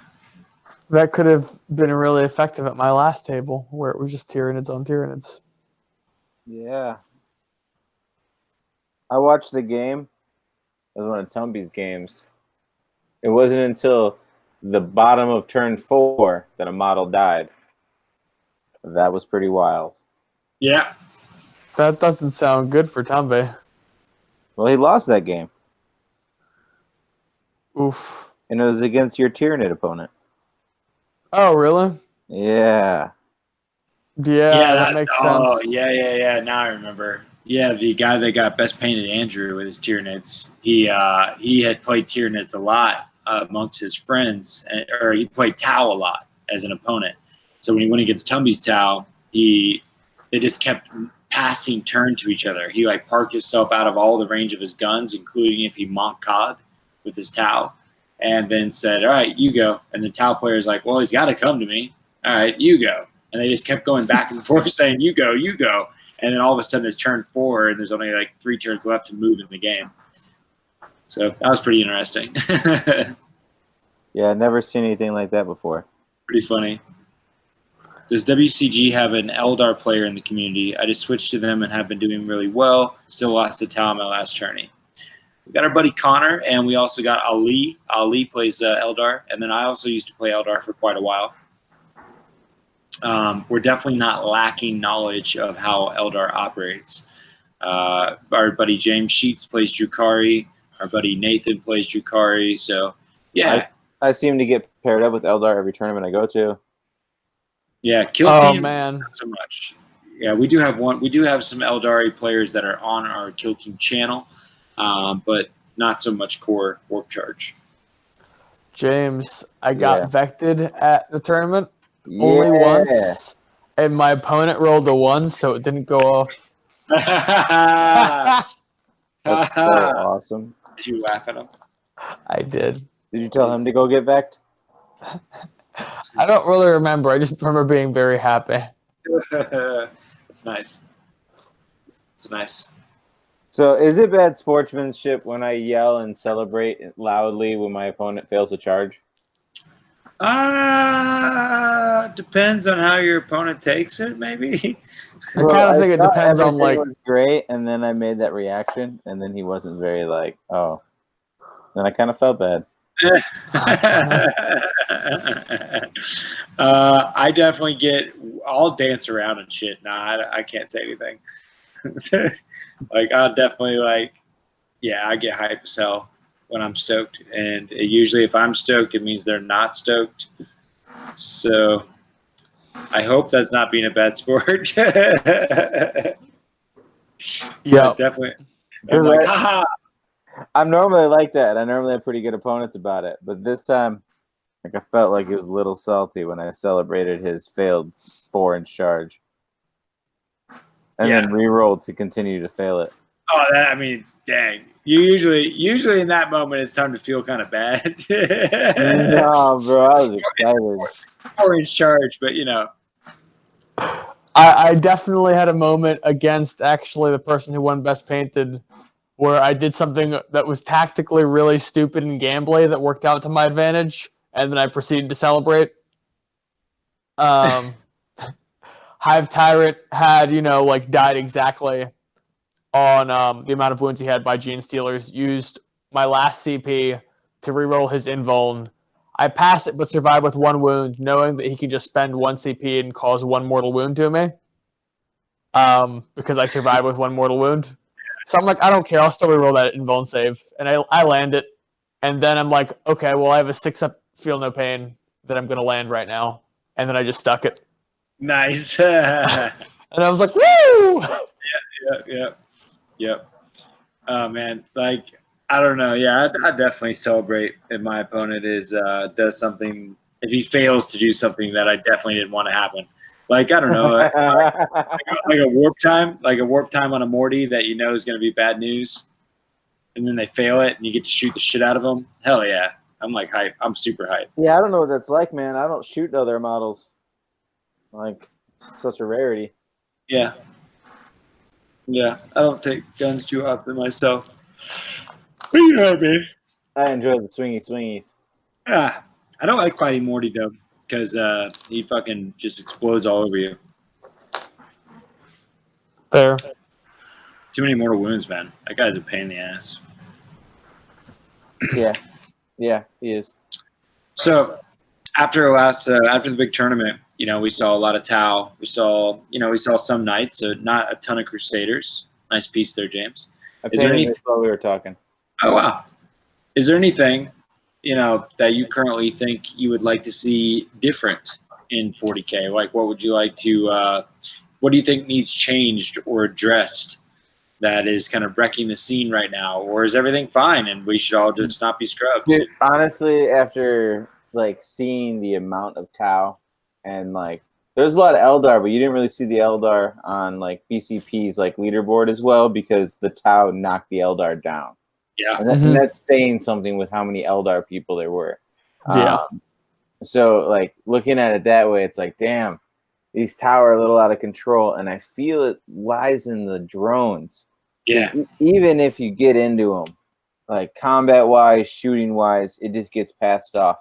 That could have been really effective at my last table where it was just Tyranids on Tyranids. Yeah. I watched the game. It was one of Tumby's games. It wasn't until the bottom of turn 4 that a model died. That was pretty wild. Yeah. That doesn't sound good for Tumby. Well, he lost that game. Oof. And it was against your Tyranid opponent. Oh, really? Yeah. Yeah, that makes sense. Oh, yeah. Now I remember. Yeah, the guy that got best painted Andrew with his Tyranids. He had played Tyranids a lot amongst his friends, or he played Tau a lot as an opponent. So when he went against Tumby's Tau, they just kept passing turn to each other. He like parked himself out of all the range of his guns, including if he mocked COD with his Tau. and then said, all right, you go. And the Tau player's like, well, he's got to come to me. All right, you go. And they just kept going back and forth saying, you go, you go. And then all of a sudden it's turn 4 and there's only like 3 turns left to move in the game. So that was pretty interesting. Yeah, I've never seen anything like that before. Pretty funny. Does WCG have an Eldar player in the community? I just switched to them and have been doing really well. Still lost to Tau in my last tourney. We got our buddy Connor, and we also got Ali. Ali plays Eldar, and then I also used to play Eldar for quite a while. We're definitely not lacking knowledge of how Eldar operates. Our buddy James Sheets plays Drukhari. Our buddy Nathan plays Drukhari. So, yeah. I seem to get paired up with Eldar every tournament I go to. Yeah, Kill Oh Team, man, not so much. Yeah, we do have one. We do have some Eldari players that are on our Kill Team channel, but not so much core Warp Charge. James, I got vected at the tournament only once, and my opponent rolled a 1, so it didn't go off. That's so awesome. Did you laugh at him? I did. Did you tell him to go get vect? I don't really remember. I just remember being very happy. That's nice. It's nice. So is it bad sportsmanship when I yell and celebrate loudly when my opponent fails a charge? Depends on how your opponent takes it, maybe. I kind of think it depends on like. It was great, and then I made that reaction, and then he wasn't very like, oh. Then I kind of felt bad. I definitely get. I'll dance around and shit. Nah, I can't say anything. Like I'll definitely like. Yeah, I get hype as hell when I'm stoked, and usually if I'm stoked, it means they're not stoked. So I hope that's not being a bad sport. Yeah, definitely. I'm like, haha. I'm normally like that. I normally have pretty good opponents about it, but this time, like I felt like he was a little salty when I celebrated his failed 4-inch charge, and then re-rolled to continue to fail it. Oh, I mean, dang! You usually in that moment, it's time to feel kind of bad. No, bro, I was excited. 4-inch charge, but you know. I definitely had a moment against actually the person who won Best Painted, where I did something that was tactically really stupid and gambly that worked out to my advantage, and then I proceeded to celebrate. Hive Tyrant had, like died exactly on the amount of wounds he had by Gene Stealers, used my last CP to reroll his invuln. I passed it but survived with 1 wound, knowing that he can just spend 1 CP and cause 1 mortal wound to me. Because I survived with 1 mortal wound. So I'm like, I don't care, I'll still reroll that invuln save. And I land it. And then I'm like, okay, well I have a 6-up feel no pain that I'm gonna land right now. And then I just stuck it. Nice. And I was like, woo! Yep. Oh man, like I don't know. Yeah, I definitely celebrate if my opponent does something. If he fails to do something that I definitely didn't want to happen, like I don't know, like a warp time on a Morty that you know is going to be bad news, and then they fail it, and you get to shoot the shit out of them. Hell yeah, I'm like hype. I'm super hype. Yeah, I don't know what that's like, man. I don't shoot other models. Like, it's such a rarity. Yeah, I don't take guns too often myself. But you know what I mean. I enjoy the swingies. Yeah, I don't like fighting Morty though, because he fucking just explodes all over you. Fair. Too many mortal wounds, man. That guy's a pain in the ass. Yeah, he is. So after the big tournament, we saw a lot of Tau. We saw some Knights, so not a ton of Crusaders. Nice piece there, James. Is there anything while we were talking? Oh wow. Is there anything, that you currently think you would like to see different in 40K? Like, what would you like to? What do you think needs changed or addressed that is kind of wrecking the scene right now, or is everything fine and we should all just not be scrubs? Dude, honestly, after seeing the amount of Tau and there's a lot of Eldar, but you didn't really see the Eldar on BCP's leaderboard as well because the Tau knocked the Eldar down. Yeah. And that's saying something with how many Eldar people there were. Yeah. So, like, looking at it that way, it's like, damn, these Tau are a little out of control, and I feel it lies in the drones. Yeah. Even if you get into them, like combat-wise, shooting-wise, it just gets passed off.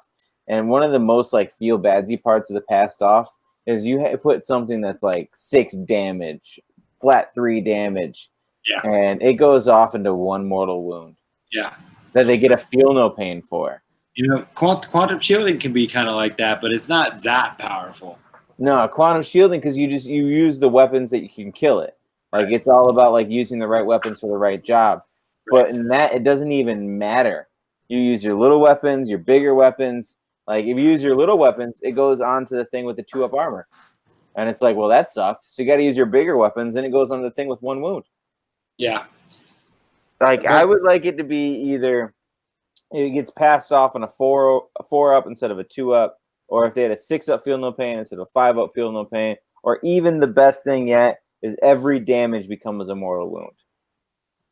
And one of the most like feel-badsy parts of the passed off is you put something that's like 6 damage, flat 3 damage, and it goes off into 1 mortal wound. Yeah. That they get a feel no pain for. You know, quantum shielding can be kind of like that, but it's not that powerful. No, quantum shielding, because you use the weapons that you can kill it. Like, it's all about like using the right weapons for the right job. But in that, it doesn't even matter. You use your little weapons, your bigger weapons. Like, if you use your little weapons, it goes on to the thing with the 2-up armor. And it's like, well, that sucked. So you got to use your bigger weapons, and it goes on the thing with 1 wound. Yeah. Like, I would like it to be either it gets passed off on a 4-up instead of a 2-up, or if they had a 6-up feel no pain instead of a 5-up feel no pain, or even the best thing yet is every damage becomes a mortal wound.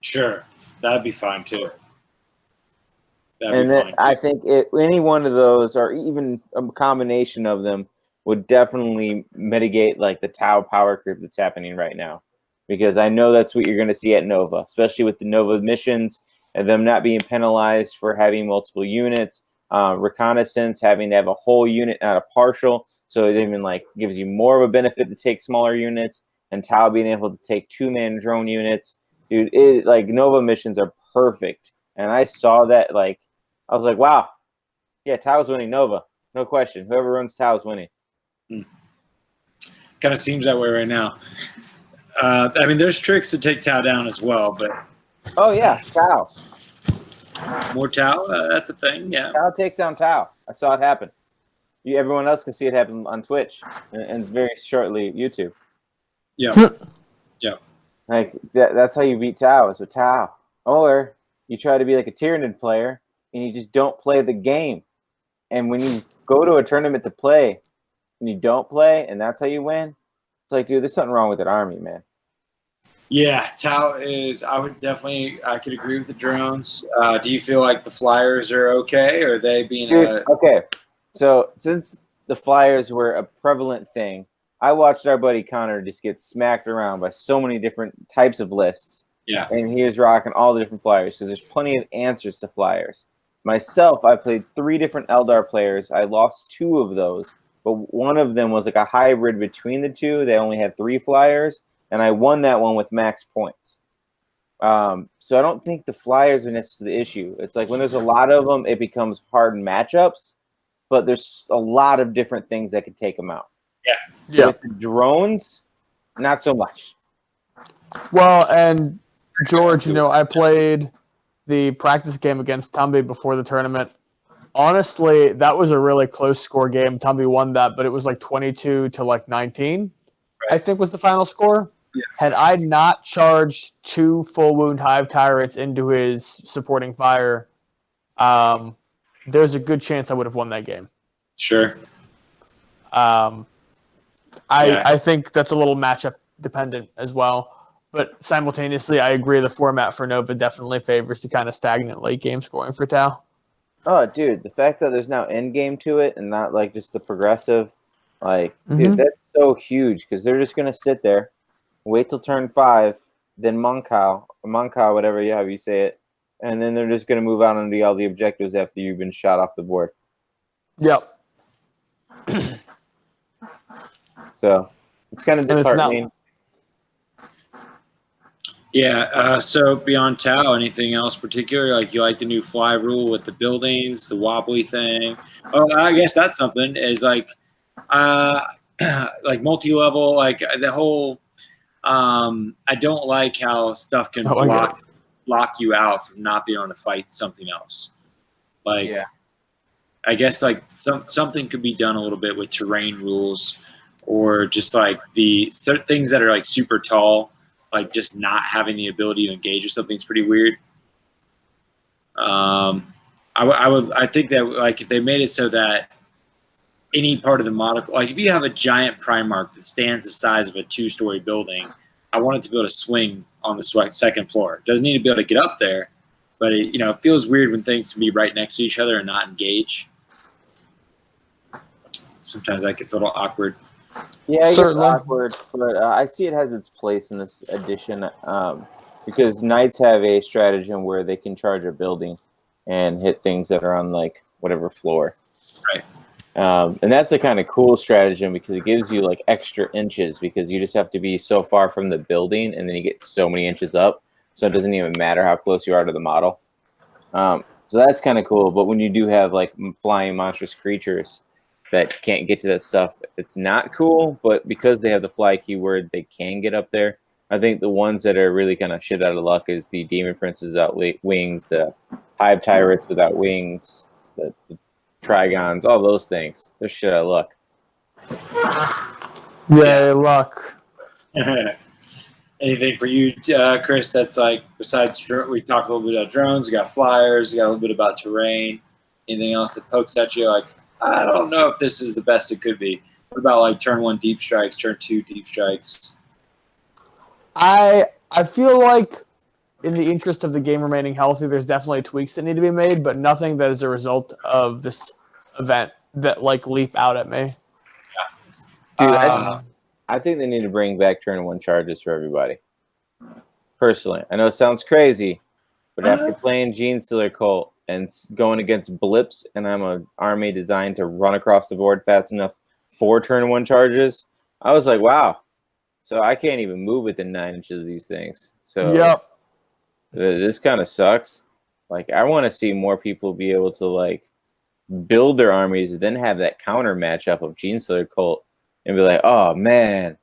Sure, that'd be fine too. I think any one of those, or even a combination of them, would definitely mitigate like the Tau power creep that's happening right now, because I know that's what you're going to see at Nova, especially with the Nova missions and them not being penalized for having multiple units. Reconnaissance having to have a whole unit, not a partial, so it even like gives you more of a benefit to take smaller units, and Tau being able to take 2-man drone units. Dude, like Nova missions are perfect, and I saw that, like, I was like, wow, yeah, Tau's winning Nova, no question. Whoever runs Tau's winning. Kind of seems that way right now. I mean, there's tricks to take Tau down as well, but oh yeah, Tau. More Tau, that's a thing, yeah. Tau takes down Tau. I saw it happen. Everyone else can see it happen on Twitch and very shortly YouTube. Yeah. Yeah. Like, that's how you beat Tau, is with Tau. Or you try to be like a Tyranid player and you just don't play the game. And when you go to a tournament to play and you don't play and that's how you win, it's like, dude, there's something wrong with that army, man. Yeah, Tau is, I could agree with the drones. Do you feel like the flyers are okay, or are they being okay. So since the flyers were a prevalent thing, I watched our buddy Connor just get smacked around by so many different types of lists. Yeah. And he was rocking all the different flyers, because there's plenty of answers to flyers. Myself, I played 3 different Eldar players. I lost 2 of those, but one of them was like a hybrid between the 2. They only had 3 flyers, and I won that one with max points. So I don't think the flyers are necessarily the issue. It's like when there's a lot of them, it becomes hard matchups, but there's a lot of different things that could take them out. Yeah. With the drones, not so much. Well, and George, I played the practice game against Tumby before the tournament. Honestly, that was a really close score game. Tumby won that, but it was like 22 to like 19, I think was the final score. Yeah. Had I not charged 2 full wound hive tyrants into his supporting fire, there's a good chance I would have won that game. Sure. I think that's a little matchup dependent as well. But simultaneously, I agree the format for Nova definitely favors the kind of stagnant late game scoring for Tau. Oh, dude, the fact that there's now end game to it and not like just the progressive, like, dude, that's so huge, because they're just going to sit there, wait till turn 5, then Monkau, whatever you say it, and then they're just going to move out and do all the objectives after you've been shot off the board. Yep. So it's kind of disheartening. Yeah. So beyond Tau, anything else particular? Like, you like the new fly rule with the buildings, the wobbly thing? Oh, I guess that's something. Is like, like multi-level, like the whole. I don't like how stuff can lock you out from not being able to fight something else. Like, I guess like something could be done a little bit with terrain rules, or just like the things that are like super tall, like just not having the ability to engage or something's pretty weird. I think that like if they made it so that any part of the model, like if you have a giant Primarch that stands the size of a 2-story building, I want it to be able to swing on the second floor. It doesn't need to be able to get up there, but it feels weird when things can be right next to each other and not engage. Sometimes that gets a little awkward. Yeah, it gets Certainly. awkward, but I see it has its place in this edition because knights have a stratagem where they can charge a building and hit things that are on like whatever floor. Right. And that's a kind of cool stratagem because it gives you like extra inches because you just have to be so far from the building and then you get so many inches up. So it doesn't even matter how close you are to the model. So that's kind of cool. But when you do have like flying monstrous creatures that can't get to that stuff, it's not cool. But because they have the fly keyword, they can get up there. I think the ones that are really kind of shit out of luck is the demon princes without wings, the hive tyrants without wings, the trigons, all those things. They're shit out of luck. Yay, luck. Anything for you, Chris, that's like, besides, we talked a little bit about drones, you got flyers, you got a little bit about terrain, anything else that pokes at you like, I don't know if this is the best it could be? What about like turn 1 deep strikes, turn 2 deep strikes? I feel like in the interest of the game remaining healthy, there's definitely tweaks that need to be made, but nothing that is a result of this event that like leap out at me. Dude, I think they need to bring back turn 1 charges for everybody. Personally, I know it sounds crazy, but after playing Gene Stealer Cult and going against blips, and I'm an army designed to run across the board fast enough for turn 1 charges, I was like, wow. So I can't even move within 9 inches of these things. So Yep. This kind of sucks. Like, I want to see more people be able to like build their armies and then have that counter matchup of Gene Stealer Cult and be like, oh man.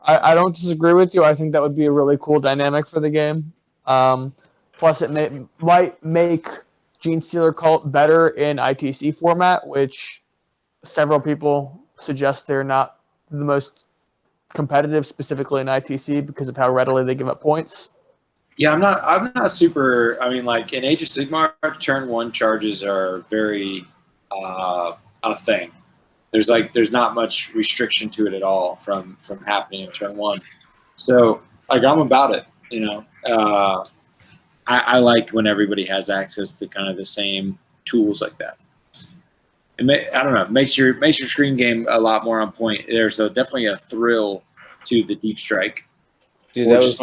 I don't disagree with you. I think that would be a really cool dynamic for the game. Plus, it might make Gene Stealer Cult better in ITC format, which several people suggest they're not the most competitive, specifically in ITC, because of how readily they give up points. Yeah, I'm not super. I mean, like in Age of Sigmar, turn 1 charges are very a thing. There's not much restriction to it at all from happening in turn 1. So like I'm about it. I like when everybody has access to kind of the same tools like that. I don't know, makes your screen game a lot more on point. There's definitely a thrill to the deep strike. Dude, that was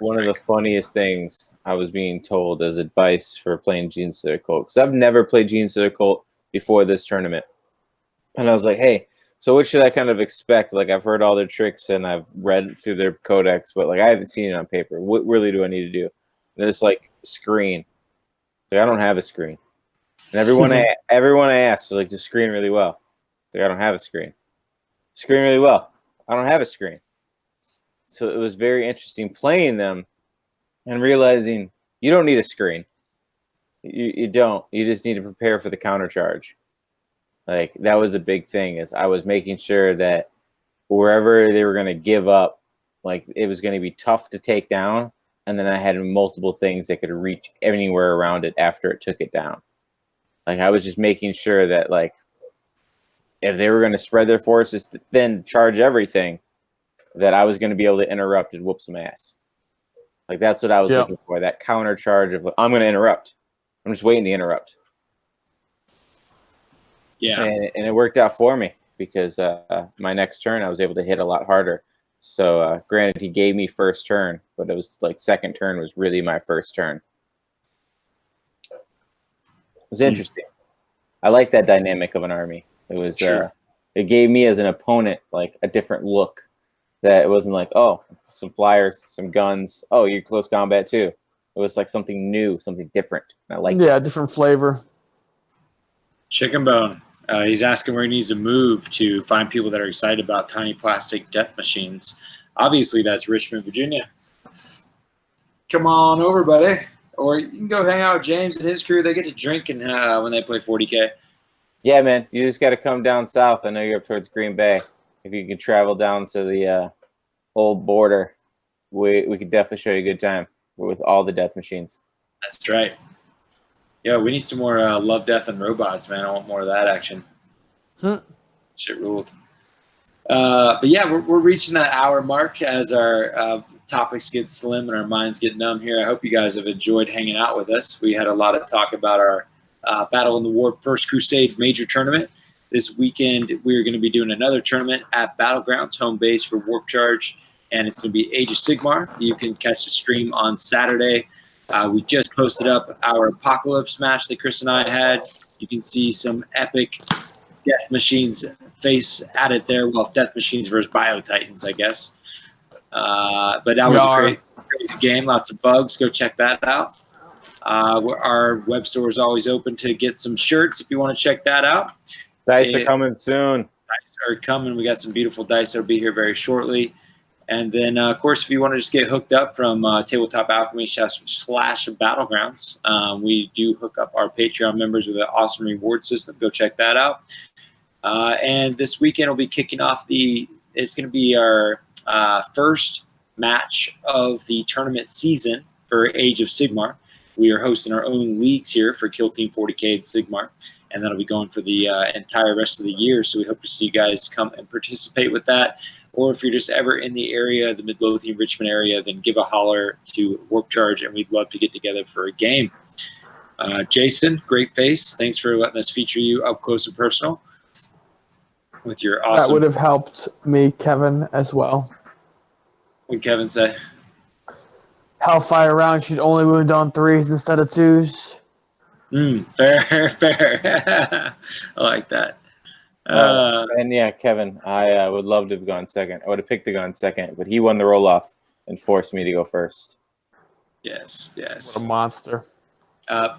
one of the funniest things I was being told as advice for playing Gene Stealer Cult. Because I've never played Gene Stealer Cult before this tournament. And I was like, hey, so what should I kind of expect? Like, I've heard all their tricks and I've read through their codex, but like I haven't seen it on paper. What really do I need to do? And it's like screen. Like, I don't have a screen. And everyone I asked was like, just screen really well. Like, I don't have a screen. Screen really well. I don't have a screen. So it was very interesting playing them and realizing you don't need a screen. You don't. You just need to prepare for the counter charge. Like, that was a big thing, is I was making sure that wherever they were going to give up, like, it was going to be tough to take down, and then I had multiple things that could reach anywhere around it after it took it down. Like, I was just making sure that, like, if they were going to spread their forces to then charge everything, that I was going to be able to interrupt and whoop some ass. Like, that's what I was looking for, that counter charge of, I'm going to interrupt. I'm just waiting to interrupt. Yeah. And it worked out for me because my next turn I was able to hit a lot harder. So granted, he gave me first turn, but it was like second turn was really my first turn. It was interesting. I like that dynamic of an army. It was it gave me as an opponent like a different look. That it wasn't like, oh, some flyers, some guns. Oh, you're close combat too. It was like something new, something different. And I like different flavor. Chicken Bone. He's asking where he needs to move to find people that are excited about tiny plastic death machines. Obviously, that's Richmond, Virginia. Come on over, buddy. Or you can go hang out with James and his crew. They get to drink when they play 40K. Yeah, man. You just got to come down south. I know you're up towards Green Bay. If you can travel down to the old border, we could definitely show you a good time with all the death machines. That's right. Yeah, we need some more Love, Death, and Robots, man. I want more of that action. Shit ruled. But yeah, we're reaching that hour mark as our topics get slim and our minds get numb here. I hope you guys have enjoyed hanging out with us. We had a lot of talk about our Battle in the Warp First Crusade major tournament. This weekend, we're going to be doing another tournament at Battlegrounds, home base for Warp Charge, and it's going to be Age of Sigmar. You can catch the stream on Saturday. We just posted up our Apocalypse match that Chris and I had. You can see some epic Death Machines face at it there. Well, Death Machines versus Bio Titans, I guess. But that was a crazy game. Lots of bugs. Go check that out. Our web store is always open to get some shirts if you want to check that out. Dice are coming soon. Dice are coming. We got some beautiful dice that'll be here very shortly. And then, of course, if you want to just get hooked up from Tabletop Alchemy / Battlegrounds, we do hook up our Patreon members with an awesome reward system. Go check that out. And this weekend we'll be kicking off it's going to be our first match of the tournament season for Age of Sigmar. We are hosting our own leagues here for Kill Team 40K and Sigmar, and that'll be going for the entire rest of the year. So we hope to see you guys come and participate with that. Or if you're just ever in the area, the Midlothian, Richmond area, then give a holler to Warp Charge, and we'd love to get together for a game. Jason, great face. Thanks for letting us feature you up close and personal with your awesome. That would have helped me, Kevin, as well. What did Kevin say? Hellfire round should only wound on 3s instead of 2s. Fair. I like that. And yeah, Kevin, I would love to have gone second. I would have picked to gone second, but he won the roll-off and forced me to go first. Yes. What a monster.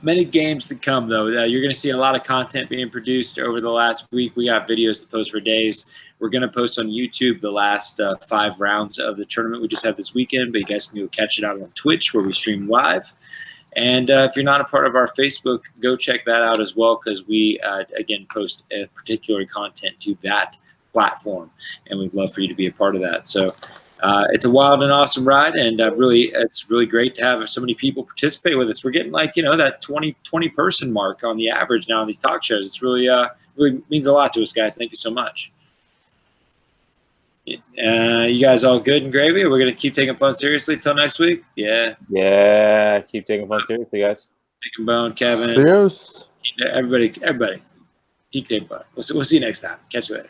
Many games to come, though. You're going to see a lot of content being produced over the last week. We got videos to post for days. We're going to post on YouTube the last 5 rounds of the tournament we just had this weekend, but you guys can go catch it out on Twitch where we stream live. And if you're not a part of our Facebook, go check that out as well, because we, again, post particular content to that platform, and we'd love for you to be a part of that. So it's a wild and awesome ride, and it's really great to have so many people participate with us. We're getting that 20 person mark on the average now on these talk shows. It's really means a lot to us, guys. Thank you so much. You guys all good and gravy? We're gonna keep taking fun seriously till next week. Yeah. Keep taking fun seriously, guys. Taking Bone, Kevin. Adios. Everybody. Keep taking fun. We'll see you next time. Catch you later.